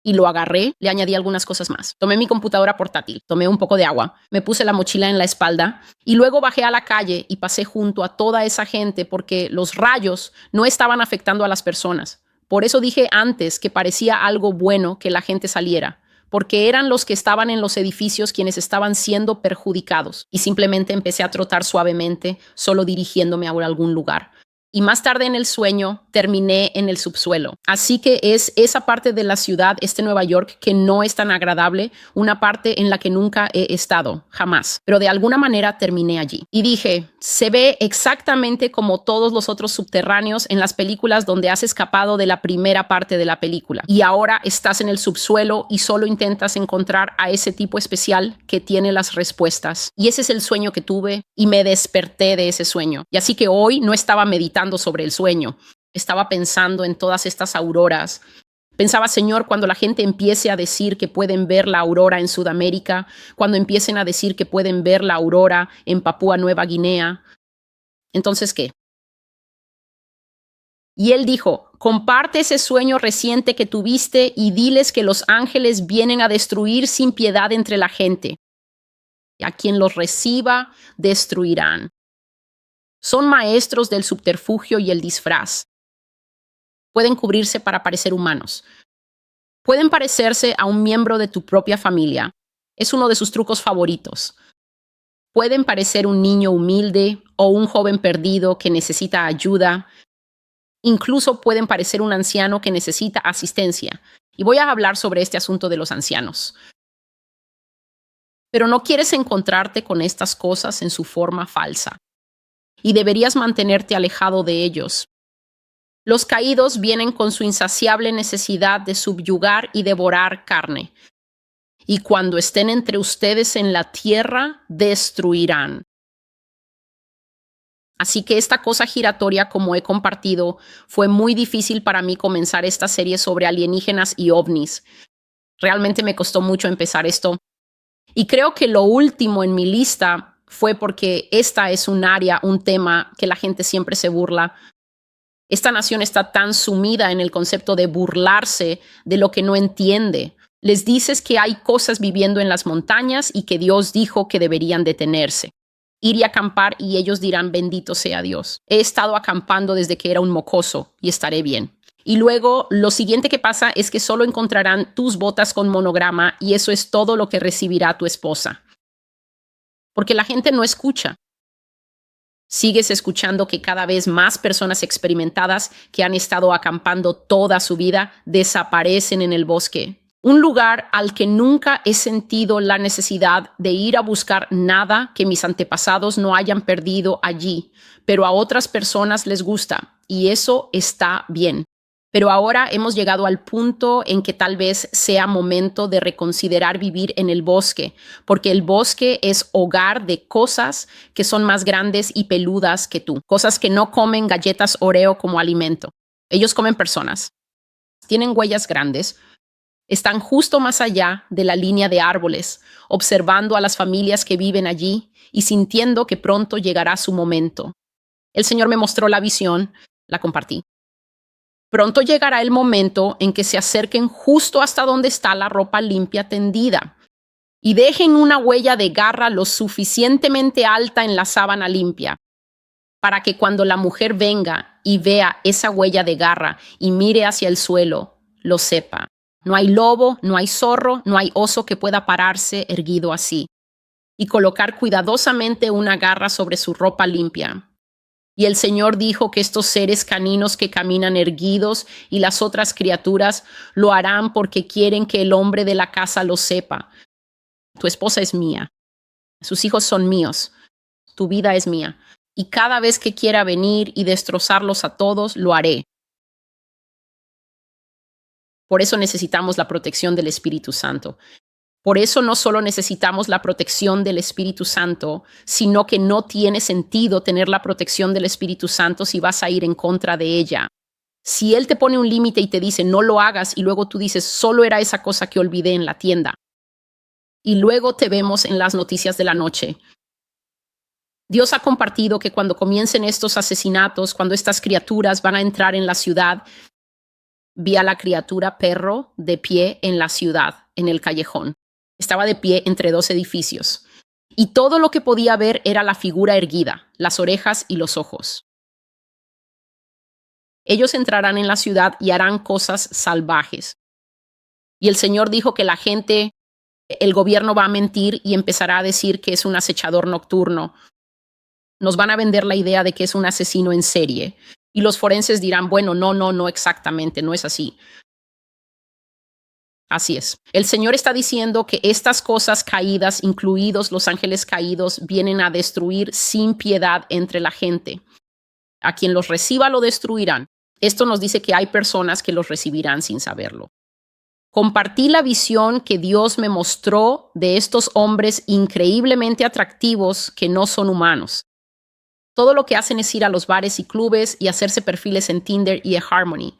y lo agarré, le añadí algunas cosas más. Tomé mi computadora portátil, tomé un poco de agua, me puse la mochila en la espalda y luego bajé a la calle y pasé junto a toda esa gente porque los rayos no estaban afectando a las personas. Por eso dije antes que parecía algo bueno que la gente saliera, porque eran los que estaban en los edificios quienes estaban siendo perjudicados. Y simplemente empecé a trotar suavemente, solo dirigiéndome a algún lugar. Y más tarde en el sueño terminé en el subsuelo. Así que es esa parte de la ciudad, Nueva York, que no es tan agradable, una parte en la que nunca he estado, jamás. Pero de alguna manera terminé allí. Y dije, se ve exactamente como todos los otros subterráneos en las películas donde has escapado de la primera parte de la película. Y ahora estás en el subsuelo y solo intentas encontrar a ese tipo especial que tiene las respuestas. Y ese es el sueño que tuve y me desperté de ese sueño. Y así que hoy no estaba meditando sobre el sueño. Estaba pensando en todas estas auroras. Pensaba, Señor, cuando la gente empiece a decir que pueden ver la aurora en Sudamérica, cuando empiecen a decir que pueden ver la aurora en Papúa Nueva Guinea, entonces, ¿qué? Y él dijo, comparte ese sueño reciente que tuviste y diles que los ángeles vienen a destruir sin piedad entre la gente. A quien los reciba, destruirán. Son maestros del subterfugio y el disfraz. Pueden cubrirse para parecer humanos. Pueden parecerse a un miembro de tu propia familia. Es uno de sus trucos favoritos. Pueden parecer un niño humilde o un joven perdido que necesita ayuda. Incluso pueden parecer un anciano que necesita asistencia. Y voy a hablar sobre este asunto de los ancianos. Pero no quieres encontrarte con estas cosas en su forma falsa. Y deberías mantenerte alejado de ellos. Los caídos vienen con su insaciable necesidad de subyugar y devorar carne. Y cuando estén entre ustedes en la tierra, destruirán. Así que esta cosa giratoria, como he compartido, fue muy difícil para mí comenzar esta serie sobre alienígenas y ovnis. Realmente me costó mucho empezar esto. Y creo que lo último en mi lista fue porque esta es un área, un tema que la gente siempre se burla. Esta nación está tan sumida en el concepto de burlarse de lo que no entiende. Les dices que hay cosas viviendo en las montañas y que Dios dijo que deberían detenerse. Ir y acampar y ellos dirán, bendito sea Dios. He estado acampando desde que era un mocoso y estaré bien. Y luego lo siguiente que pasa es que solo encontrarán tus botas con monograma y eso es todo lo que recibirá tu esposa. Porque la gente no escucha. Sigues escuchando que cada vez más personas experimentadas que han estado acampando toda su vida desaparecen en el bosque. Un lugar al que nunca he sentido la necesidad de ir a buscar nada que mis antepasados no hayan perdido allí, pero a otras personas les gusta y eso está bien. Pero ahora hemos llegado al punto en que tal vez sea momento de reconsiderar vivir en el bosque, porque el bosque es hogar de cosas que son más grandes y peludas que tú, cosas que no comen galletas Oreo como alimento. Ellos comen personas, tienen huellas grandes, están justo más allá de la línea de árboles, observando a las familias que viven allí y sintiendo que pronto llegará su momento. El Señor me mostró la visión, la compartí. Pronto llegará el momento en que se acerquen justo hasta donde está la ropa limpia tendida y dejen una huella de garra lo suficientemente alta en la sábana limpia para que cuando la mujer venga y vea esa huella de garra y mire hacia el suelo, lo sepa. No hay lobo, no hay zorro, no hay oso que pueda pararse erguido así y colocar cuidadosamente una garra sobre su ropa limpia. Y el Señor dijo que estos seres caninos que caminan erguidos y las otras criaturas lo harán porque quieren que el hombre de la casa lo sepa. Tu esposa es mía, sus hijos son míos, tu vida es mía. Y cada vez que quiera venir y destrozarlos a todos, lo haré. Por eso necesitamos la protección del Espíritu Santo. Por eso no solo necesitamos la protección del Espíritu Santo, sino que no tiene sentido tener la protección del Espíritu Santo si vas a ir en contra de ella. Si Él te pone un límite y te dice no lo hagas y luego tú dices solo era esa cosa que olvidé en la tienda. Y luego te vemos en las noticias de la noche. Dios ha compartido que cuando comiencen estos asesinatos, cuando estas criaturas van a entrar en la ciudad, vi a la criatura perro de pie en la ciudad, en el callejón. Estaba de pie entre dos edificios. Y todo lo que podía ver era la figura erguida, las orejas y los ojos. Ellos entrarán en la ciudad y harán cosas salvajes. Y el Señor dijo que la gente, el gobierno va a mentir y empezará a decir que es un acechador nocturno. Nos van a vender la idea de que es un asesino en serie. Y los forenses dirán, bueno, no exactamente, no es así. Así es. El Señor está diciendo que estas cosas caídas, incluidos los ángeles caídos, vienen a destruir sin piedad entre la gente. A quien los reciba lo destruirán. Esto nos dice que hay personas que los recibirán sin saberlo. Compartí la visión que Dios me mostró de estos hombres increíblemente atractivos que no son humanos. Todo lo que hacen es ir a los bares y clubes y hacerse perfiles en Tinder y eHarmony.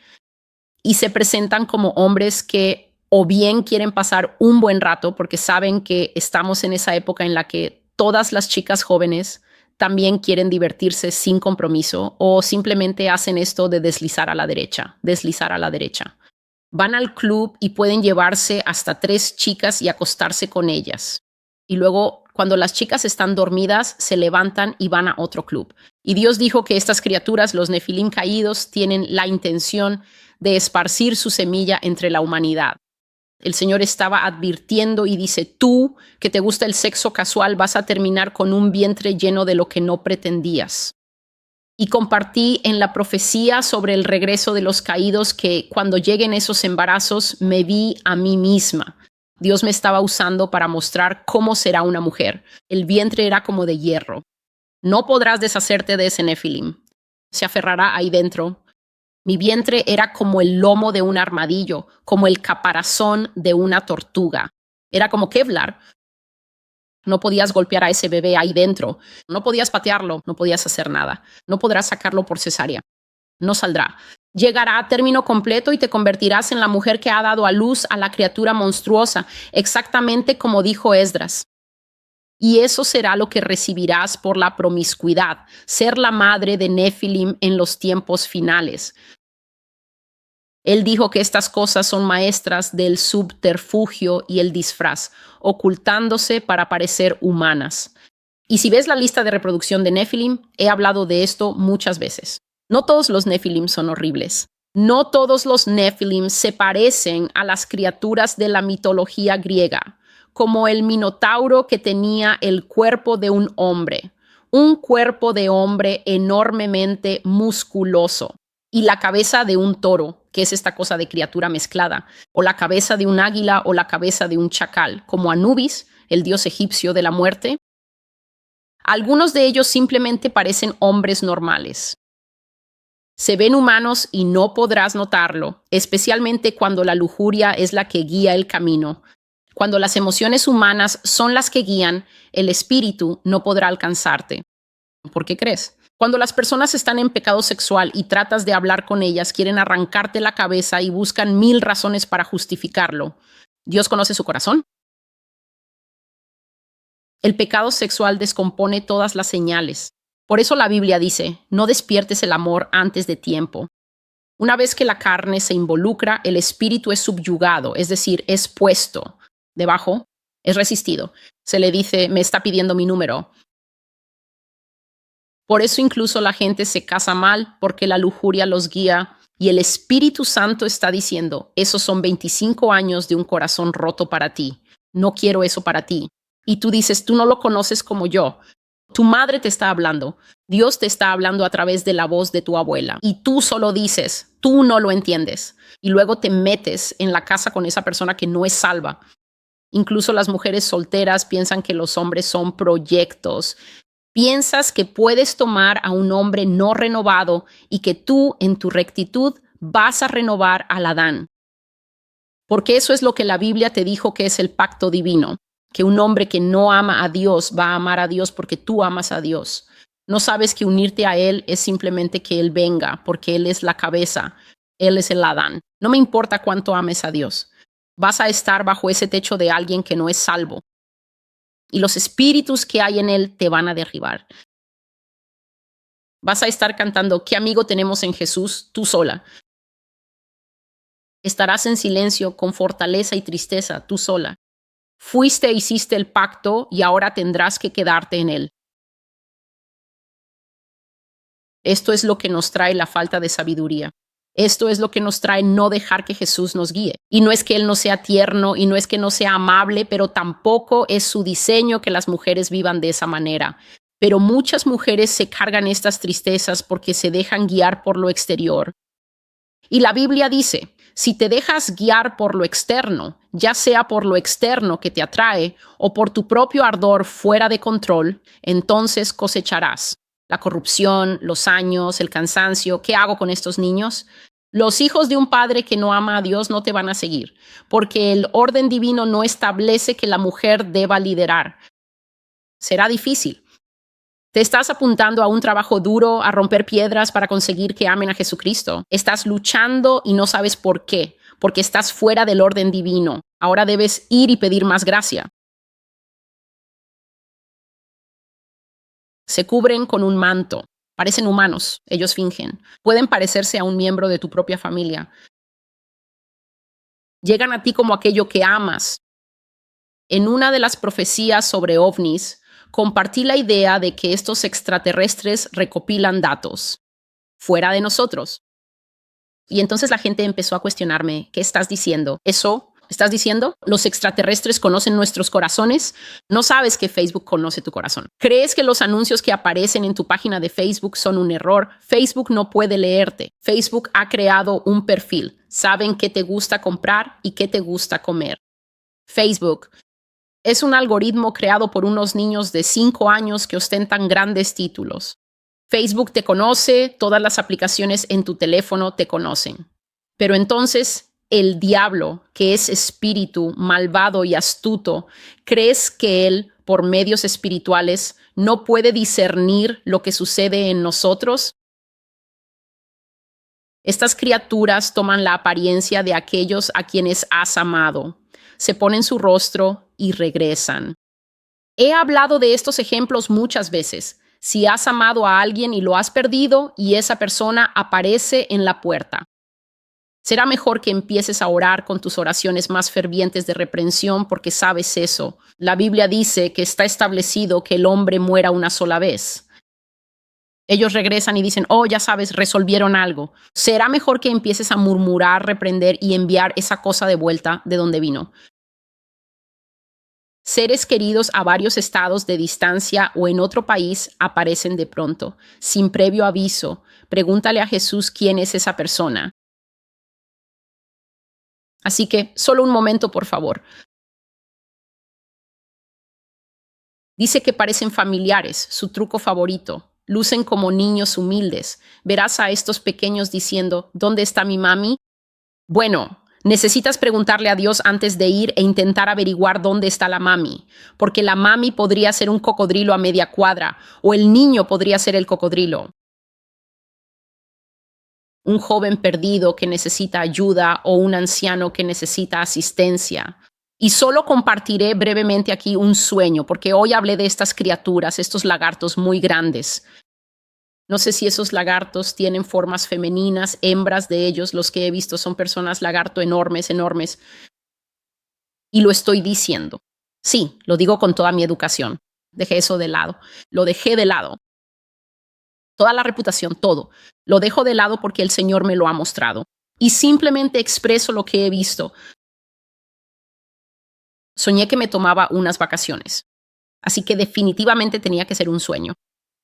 Y se presentan como hombres que o bien quieren pasar un buen rato porque saben que estamos en esa época en la que todas las chicas jóvenes también quieren divertirse sin compromiso o simplemente hacen esto de deslizar a la derecha. Van al club y pueden llevarse hasta 3 chicas y acostarse con ellas. Y luego, cuando las chicas están dormidas, se levantan y van a otro club. Y Dios dijo que estas criaturas, los nefilim caídos, tienen la intención de esparcir su semilla entre la humanidad. El Señor estaba advirtiendo y dice, tú que te gusta el sexo casual vas a terminar con un vientre lleno de lo que no pretendías. Y compartí en la profecía sobre el regreso de los caídos que cuando lleguen esos embarazos me vi a mí misma. Dios me estaba usando para mostrar cómo será una mujer. El vientre era como de hierro. No podrás deshacerte de ese nefilim. Se aferrará ahí dentro. Mi vientre era como el lomo de un armadillo, como el caparazón de una tortuga. Era como Kevlar. No podías golpear a ese bebé ahí dentro. No podías patearlo, no podías hacer nada. No podrás sacarlo por cesárea. No saldrá. Llegará a término completo y te convertirás en la mujer que ha dado a luz a la criatura monstruosa, exactamente como dijo Esdras. Y eso será lo que recibirás por la promiscuidad, ser la madre de Nefilim en los tiempos finales. Él dijo que estas cosas son maestras del subterfugio y el disfraz, ocultándose para parecer humanas. Y si ves la lista de reproducción de Nefilim, he hablado de esto muchas veces. No todos los Nefilim son horribles. No todos los Nefilim se parecen a las criaturas de la mitología griega, como el Minotauro que tenía el cuerpo de un cuerpo de hombre enormemente musculoso, y la cabeza de un toro, que es esta cosa de criatura mezclada, o la cabeza de un águila o la cabeza de un chacal, como Anubis, el dios egipcio de la muerte. Algunos de ellos simplemente parecen hombres normales. Se ven humanos y no podrás notarlo, especialmente cuando la lujuria es la que guía el camino. Cuando las emociones humanas son las que guían, el espíritu no podrá alcanzarte. ¿Por qué crees? Cuando las personas están en pecado sexual y tratas de hablar con ellas, quieren arrancarte la cabeza y buscan 1000 razones para justificarlo. ¿Dios conoce su corazón? El pecado sexual descompone todas las señales. Por eso la Biblia dice, no despiertes el amor antes de tiempo. Una vez que la carne se involucra, el espíritu es subyugado, es decir, es puesto debajo, es resistido. Se le dice, me está pidiendo mi número. Por eso incluso la gente se casa mal, porque la lujuria los guía y el Espíritu Santo está diciendo, esos son 25 años de un corazón roto para ti. No quiero eso para ti. Y tú dices, tú no lo conoces como yo. Tu madre te está hablando. Dios te está hablando a través de la voz de tu abuela. Y tú solo dices, tú no lo entiendes. Y luego te metes en la casa con esa persona que no es salva. Incluso las mujeres solteras piensan que los hombres son proyectos. Piensas que puedes tomar a un hombre no renovado y que tú, en tu rectitud, vas a renovar al Adán. Porque eso es lo que la Biblia te dijo que es el pacto divino. Que un hombre que no ama a Dios va a amar a Dios porque tú amas a Dios. No sabes que unirte a Él es simplemente que Él venga, porque Él es la cabeza, Él es el Adán. No me importa cuánto ames a Dios. Vas a estar bajo ese techo de alguien que no es salvo. Y los espíritus que hay en Él te van a derribar. Vas a estar cantando, ¿qué amigo tenemos en Jesús? Tú sola. Estarás en silencio con fortaleza y tristeza, tú sola. Fuiste e hiciste el pacto y ahora tendrás que quedarte en él. Esto es lo que nos trae la falta de sabiduría. Esto es lo que nos trae no dejar que Jesús nos guíe. Y no es que Él no sea tierno y no es que no sea amable, pero tampoco es su diseño que las mujeres vivan de esa manera. Pero muchas mujeres se cargan estas tristezas porque se dejan guiar por lo exterior. Y la Biblia dice, si te dejas guiar por lo externo, ya sea por lo externo que te atrae o por tu propio ardor fuera de control, entonces cosecharás la corrupción, los años, el cansancio. ¿Qué hago con estos niños? Los hijos de un padre que no ama a Dios no te van a seguir, porque el orden divino no establece que la mujer deba liderar. Será difícil. Te estás apuntando a un trabajo duro, a romper piedras para conseguir que amen a Jesucristo. Estás luchando y no sabes por qué, porque estás fuera del orden divino. Ahora debes ir y pedir más gracia. Se cubren con un manto. Parecen humanos, ellos fingen. Pueden parecerse a un miembro de tu propia familia. Llegan a ti como aquello que amas. En una de las profecías sobre ovnis, compartí la idea de que estos extraterrestres recopilan datos fuera de nosotros. Y entonces la gente empezó a cuestionarme, ¿qué estás diciendo? ¿Eso estás diciendo? ¿Los extraterrestres conocen nuestros corazones? No sabes que Facebook conoce tu corazón. ¿Crees que los anuncios que aparecen en tu página de Facebook son un error? Facebook no puede leerte. Facebook ha creado un perfil. Saben qué te gusta comprar y qué te gusta comer. Facebook es un algoritmo creado por unos niños de 5 años que ostentan grandes títulos. Facebook te conoce, todas las aplicaciones en tu teléfono te conocen. Pero entonces, el diablo, que es espíritu malvado y astuto, ¿crees que él, por medios espirituales, no puede discernir lo que sucede en nosotros? Estas criaturas toman la apariencia de aquellos a quienes has amado. Se ponen su rostro y regresan. He hablado de estos ejemplos muchas veces. Si has amado a alguien y lo has perdido y esa persona aparece en la puerta, será mejor que empieces a orar con tus oraciones más fervientes de reprensión porque sabes eso. La Biblia dice que está establecido que el hombre muera una sola vez. Ellos regresan y dicen, oh, ya sabes, resolvieron algo. Será mejor que empieces a murmurar, reprender y enviar esa cosa de vuelta de donde vino. Seres queridos a varios estados de distancia o en otro país aparecen de pronto, sin previo aviso. Pregúntale a Jesús quién es esa persona. Así que, solo un momento, por favor. Dice que parecen familiares, su truco favorito. Lucen como niños humildes. Verás a estos pequeños diciendo, ¿dónde está mi mami? Bueno, necesitas preguntarle a Dios antes de ir e intentar averiguar dónde está la mami, porque la mami podría ser un cocodrilo a media cuadra, o el niño podría ser el cocodrilo. Un joven perdido que necesita ayuda o un anciano que necesita asistencia. Y solo compartiré brevemente aquí un sueño, porque hoy hablé de estas criaturas, estos lagartos muy grandes. No sé si esos lagartos tienen formas femeninas, hembras de ellos, los que he visto son personas lagarto enormes, enormes. Y lo estoy diciendo. Sí, lo digo con toda mi educación. Dejé eso de lado. Lo dejé de lado. Toda la reputación, todo. Lo dejo de lado porque el Señor me lo ha mostrado. Y simplemente expreso lo que he visto. Soñé que me tomaba unas vacaciones. Así que definitivamente tenía que ser un sueño.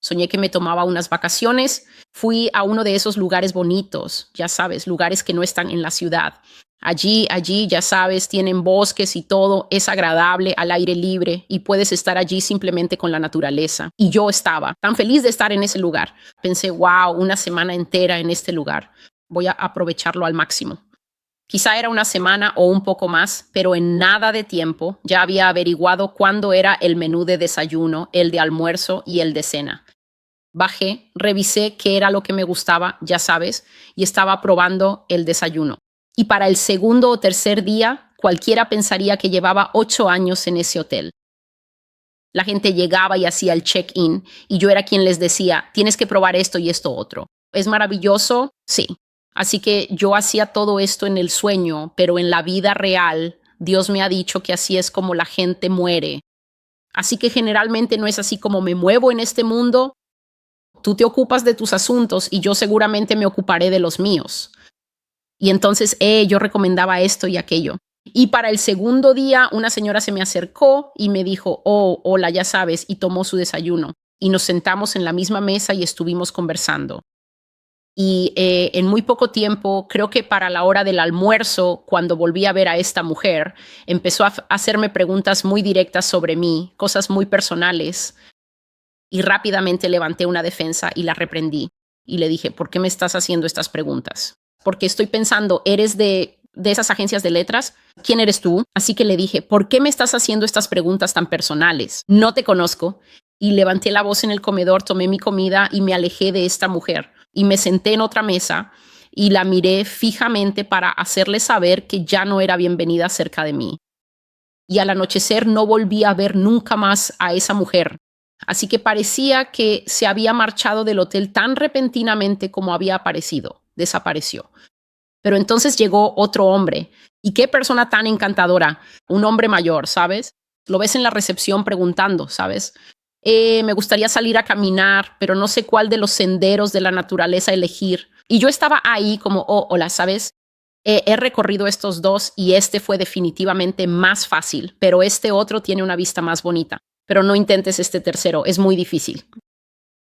Soñé que me tomaba unas vacaciones. Fui a uno de esos lugares bonitos, ya sabes, lugares que no están en la ciudad. Allí, ya sabes, tienen bosques y todo, es agradable al aire libre y puedes estar allí simplemente con la naturaleza. Y yo estaba tan feliz de estar en ese lugar. Pensé, wow, una semana entera en este lugar. Voy a aprovecharlo al máximo. Quizá era una semana o un poco más, pero en nada de tiempo ya había averiguado cuándo era el menú de desayuno, el de almuerzo y el de cena. Bajé, revisé qué era lo que me gustaba, ya sabes, y estaba probando el desayuno. Y para el segundo o tercer día, cualquiera pensaría que llevaba 8 años en ese hotel. La gente llegaba y hacía el check-in, y yo era quien les decía, tienes que probar esto y esto otro. ¿Es maravilloso? Sí. Así que yo hacía todo esto en el sueño, pero en la vida real, Dios me ha dicho que así es como la gente muere. Así que generalmente no es así como me muevo en este mundo. Tú te ocupas de tus asuntos y yo seguramente me ocuparé de los míos. Y entonces yo recomendaba esto y aquello. Y para el segundo día, una señora se me acercó y me dijo, oh, hola, ya sabes, y tomó su desayuno. Y nos sentamos en la misma mesa y estuvimos conversando. Y en muy poco tiempo, creo que para la hora del almuerzo, cuando volví a ver a esta mujer, empezó a hacerme preguntas muy directas sobre mí, cosas muy personales. Y rápidamente levanté una defensa y la reprendí. Y le dije, ¿por qué me estás haciendo estas preguntas? Porque estoy pensando, ¿eres de esas agencias de letras? ¿Quién eres tú? Así que le dije, ¿por qué me estás haciendo estas preguntas tan personales? No te conozco. Y levanté la voz en el comedor, tomé mi comida y me alejé de esta mujer. Y me senté en otra mesa y la miré fijamente para hacerle saber que ya no era bienvenida cerca de mí. Y al anochecer no volví a ver nunca más a esa mujer. Así que parecía que se había marchado del hotel tan repentinamente como había aparecido. Desapareció. Pero entonces llegó otro hombre. Y qué persona tan encantadora. Un hombre mayor, ¿sabes? Lo ves en la recepción preguntando, ¿sabes? Me gustaría salir a caminar, pero no sé cuál de los senderos de la naturaleza elegir. Y yo estaba ahí como, oh, hola, ¿sabes? He recorrido estos dos y este fue definitivamente más fácil, pero este otro tiene una vista más bonita. Pero no intentes este tercero, es muy difícil.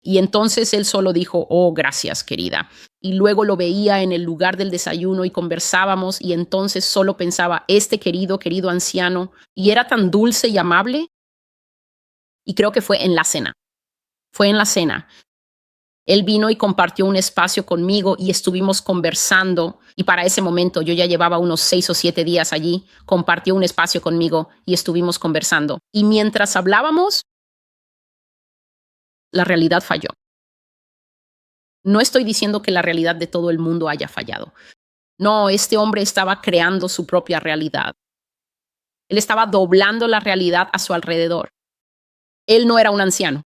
Y entonces él solo dijo, oh, gracias, querida. Y luego lo veía en el lugar del desayuno y conversábamos y entonces solo pensaba, este querido anciano, y era tan dulce y amable. Y creo que fue en la cena. Fue en la cena. Él vino y compartió un espacio conmigo y estuvimos conversando. Y para ese momento yo ya llevaba unos 6 o 7 días allí. Compartió un espacio conmigo y estuvimos conversando. Y mientras hablábamos, la realidad falló. No estoy diciendo que la realidad de todo el mundo haya fallado. No, este hombre estaba creando su propia realidad. Él estaba doblando la realidad a su alrededor. Él no era un anciano.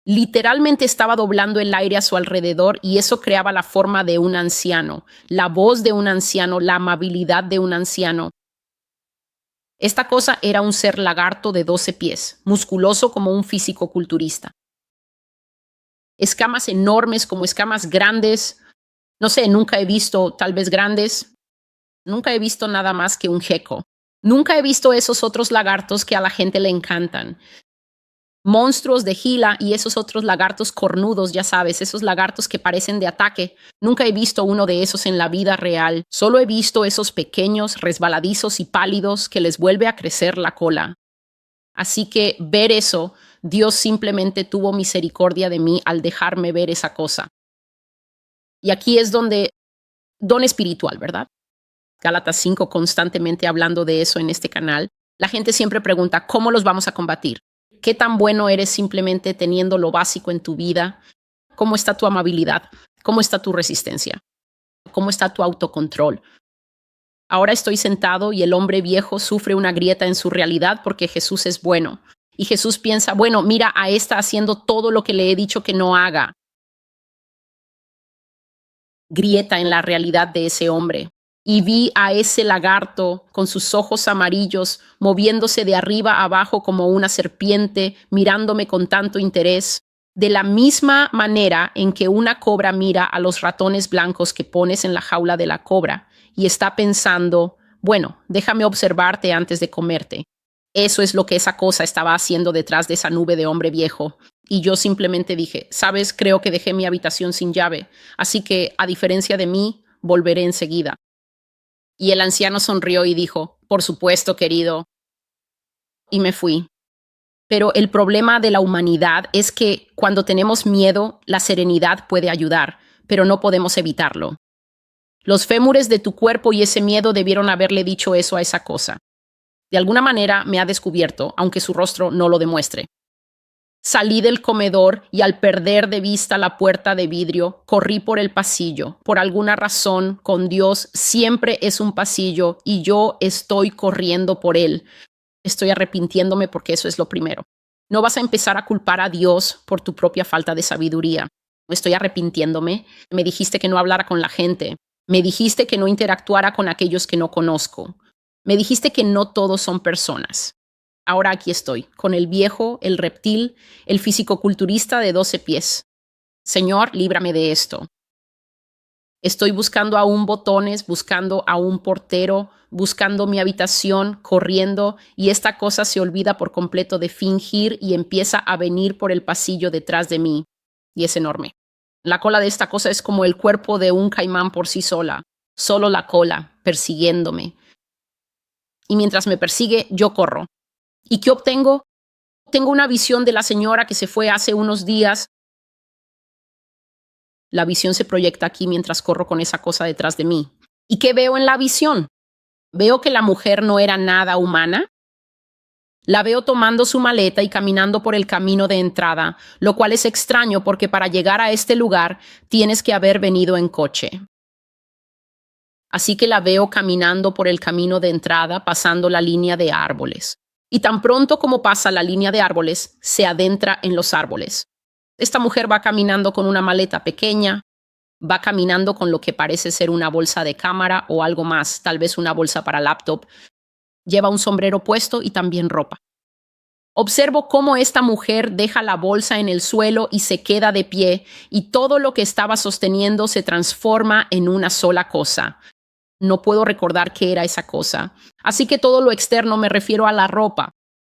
Literalmente estaba doblando el aire a su alrededor y eso creaba la forma de un anciano, la voz de un anciano, la amabilidad de un anciano. Esta cosa era un ser lagarto de 12 pies, musculoso como un físico-culturista. Escamas enormes como escamas grandes. No sé, nunca he visto tal vez grandes. Nunca he visto nada más que un gecko. Nunca he visto esos otros lagartos que a la gente le encantan. Monstruos de Gila y esos otros lagartos cornudos, ya sabes, esos lagartos que parecen de ataque. Nunca he visto uno de esos en la vida real. Solo he visto esos pequeños, resbaladizos y pálidos que les vuelve a crecer la cola. Así que ver eso, Dios simplemente tuvo misericordia de mí al dejarme ver esa cosa. Y aquí es donde, don espiritual, ¿verdad? Gálatas 5 constantemente hablando de eso en este canal. La gente siempre pregunta, ¿cómo los vamos a combatir? ¿Qué tan bueno eres simplemente teniendo lo básico en tu vida? ¿Cómo está tu amabilidad? ¿Cómo está tu resistencia? ¿Cómo está tu autocontrol? Ahora estoy sentado y el hombre viejo sufre una grieta en su realidad porque Jesús es bueno. Y Jesús piensa, bueno, mira a esta haciendo todo lo que le he dicho que no haga. Grieta en la realidad de ese hombre. Y vi a ese lagarto con sus ojos amarillos moviéndose de arriba a abajo como una serpiente, mirándome con tanto interés. De la misma manera en que una cobra mira a los ratones blancos que pones en la jaula de la cobra y está pensando, bueno, déjame observarte antes de comerte. Eso es lo que esa cosa estaba haciendo detrás de esa nube de hombre viejo. Y yo simplemente dije, sabes, creo que dejé mi habitación sin llave, así que, a diferencia de mí, volveré enseguida. Y el anciano sonrió y dijo, por supuesto, querido. Y me fui. Pero el problema de la humanidad es que cuando tenemos miedo, la serenidad puede ayudar, pero no podemos evitarlo. Los fémures de tu cuerpo y ese miedo debieron haberle dicho eso a esa cosa. De alguna manera me ha descubierto, aunque su rostro no lo demuestre. Salí del comedor y al perder de vista la puerta de vidrio, corrí por el pasillo. Por alguna razón, con Dios siempre es un pasillo y yo estoy corriendo por él. Estoy arrepintiéndome porque eso es lo primero. No vas a empezar a culpar a Dios por tu propia falta de sabiduría. Estoy arrepintiéndome. Me dijiste que no hablara con la gente. Me dijiste que no interactuara con aquellos que no conozco. Me dijiste que no todos son personas. Ahora aquí estoy, con el viejo, el reptil, el fisicoculturista de 12 pies. Señor, líbrame de esto. Estoy buscando aún botones, buscando a un portero, buscando mi habitación, corriendo, y esta cosa se olvida por completo de fingir y empieza a venir por el pasillo detrás de mí. Y es enorme. La cola de esta cosa es como el cuerpo de un caimán por sí sola. Solo la cola, persiguiéndome. Y mientras me persigue, yo corro. ¿Y qué obtengo? Tengo una visión de la señora que se fue hace unos días. La visión se proyecta aquí mientras corro con esa cosa detrás de mí. ¿Y qué veo en la visión? Veo que la mujer no era nada humana. La veo tomando su maleta y caminando por el camino de entrada, lo cual es extraño porque para llegar a este lugar tienes que haber venido en coche. Así que la veo caminando por el camino de entrada, pasando la línea de árboles. Y tan pronto como pasa la línea de árboles, se adentra en los árboles. Esta mujer va caminando con una maleta pequeña, va caminando con lo que parece ser una bolsa de cámara o algo más, tal vez una bolsa para laptop. Lleva un sombrero puesto y también ropa. Observo cómo esta mujer deja la bolsa en el suelo y se queda de pie, y todo lo que estaba sosteniendo se transforma en una sola cosa. No puedo recordar qué era esa cosa. Así que todo lo externo me refiero a la ropa.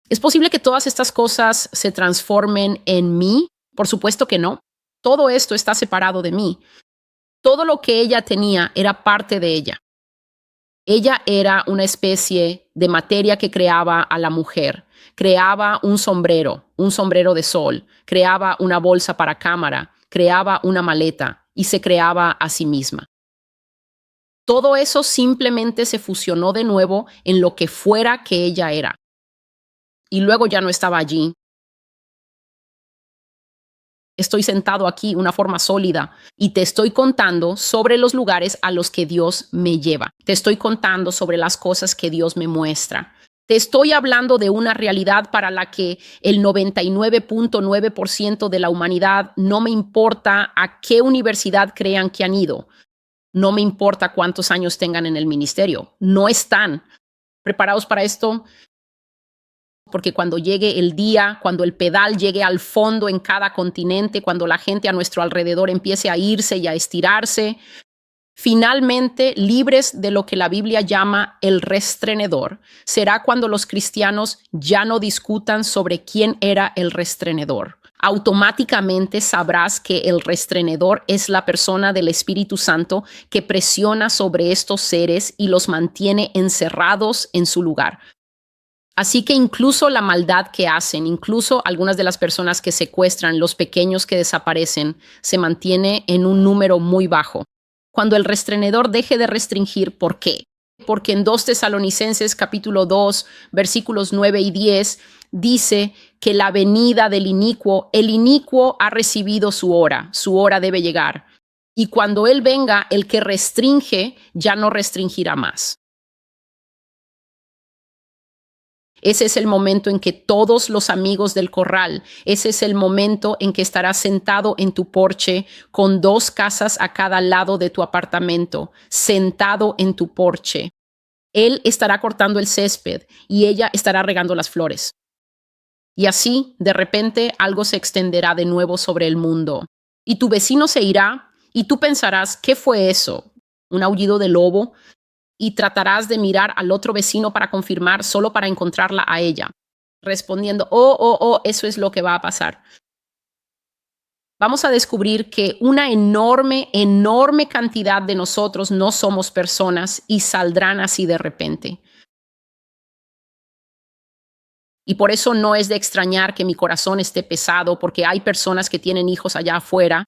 ¿Es posible que todas estas cosas se transformen en mí? Por supuesto que no. Todo esto está separado de mí. Todo lo que ella tenía era parte de ella. Ella era una especie de materia que creaba a la mujer. Creaba un sombrero de sol, creaba una bolsa para cámara, creaba una maleta y se creaba a sí misma. Todo eso simplemente se fusionó de nuevo en lo que fuera que ella era. Y luego ya no estaba allí. Estoy sentado aquí, una forma sólida, y te estoy contando sobre los lugares a los que Dios me lleva. Te estoy contando sobre las cosas que Dios me muestra. Te estoy hablando de una realidad para la que el 99.9% de la humanidad, no me importa a qué universidad crean que han ido, no me importa cuántos años tengan en el ministerio, no están preparados para esto, porque cuando llegue el día, cuando el pedal llegue al fondo en cada continente, cuando la gente a nuestro alrededor empiece a irse y a estirarse, finalmente, libres de lo que la Biblia llama el restrenedor, será cuando los cristianos ya no discutan sobre quién era el restrenedor. Automáticamente sabrás que el restrenedor es la persona del Espíritu Santo que presiona sobre estos seres y los mantiene encerrados en su lugar. Así que incluso la maldad que hacen, incluso algunas de las personas que secuestran, los pequeños que desaparecen, se mantiene en un número muy bajo. Cuando el restrenedor deje de restringir, ¿por qué? Porque en 2 Tesalonicenses capítulo 2, versículos 9 y 10, dice que la venida del inicuo, el inicuo ha recibido su hora debe llegar. Y cuando él venga, el que restringe ya no restringirá más. Ese es el momento en que todos los amigos del corral, ese es el momento en que estarás sentado en tu porche con 2 casas a cada lado de tu apartamento, sentado en tu porche. Él estará cortando el césped y ella estará regando las flores. Y así, de repente, algo se extenderá de nuevo sobre el mundo. Y tu vecino se irá y tú pensarás, ¿qué fue eso? ¿Un aullido de lobo? Y tratarás de mirar al otro vecino para confirmar, solo para encontrarla a ella, respondiendo, eso es lo que va a pasar. Vamos a descubrir que una enorme cantidad de nosotros no somos personas y saldrán así de repente. Y por eso no es de extrañar que mi corazón esté pesado, porque hay personas que tienen hijos allá afuera.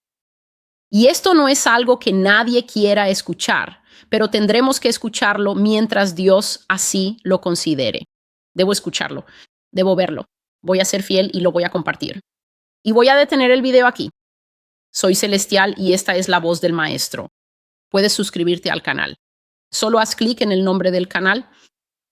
Y esto no es algo que nadie quiera escuchar, pero tendremos que escucharlo mientras Dios así lo considere. Debo escucharlo, debo verlo. Voy a ser fiel y lo voy a compartir. Y voy a detener el video aquí. Soy Celestial y esta es la voz del Maestro. Puedes suscribirte al canal. Solo haz clic en el nombre del canal.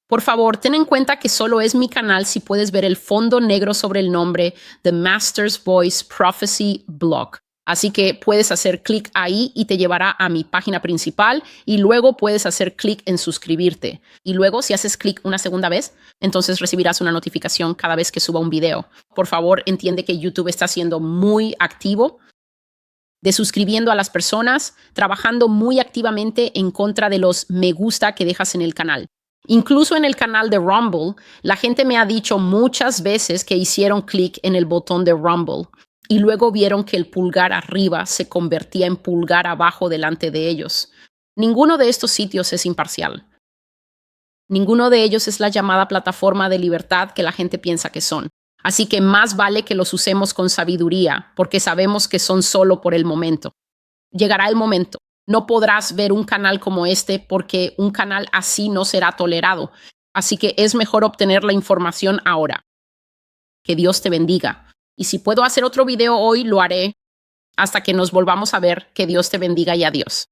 Por favor, ten en cuenta que solo es mi canal si puedes ver el fondo negro sobre el nombre The Master's Voice Prophecy Blog. Así que puedes hacer clic ahí y te llevará a mi página principal y luego puedes hacer clic en suscribirte. Y luego, si haces clic una segunda vez, entonces recibirás una notificación cada vez que suba un video. Por favor, entiende que YouTube está siendo muy activo, de suscribiendo a las personas, trabajando muy activamente en contra de los me gusta que dejas en el canal. Incluso en el canal de Rumble, la gente me ha dicho muchas veces que hicieron clic en el botón de Rumble y luego vieron que el pulgar arriba se convertía en pulgar abajo delante de ellos. Ninguno de estos sitios es imparcial. Ninguno de ellos es la llamada plataforma de libertad que la gente piensa que son. Así que más vale que los usemos con sabiduría, porque sabemos que son solo por el momento. Llegará el momento. No podrás ver un canal como este porque un canal así no será tolerado. Así que es mejor obtener la información ahora. Que Dios te bendiga. Y si puedo hacer otro video hoy, lo haré hasta que nos volvamos a ver. Que Dios te bendiga y adiós.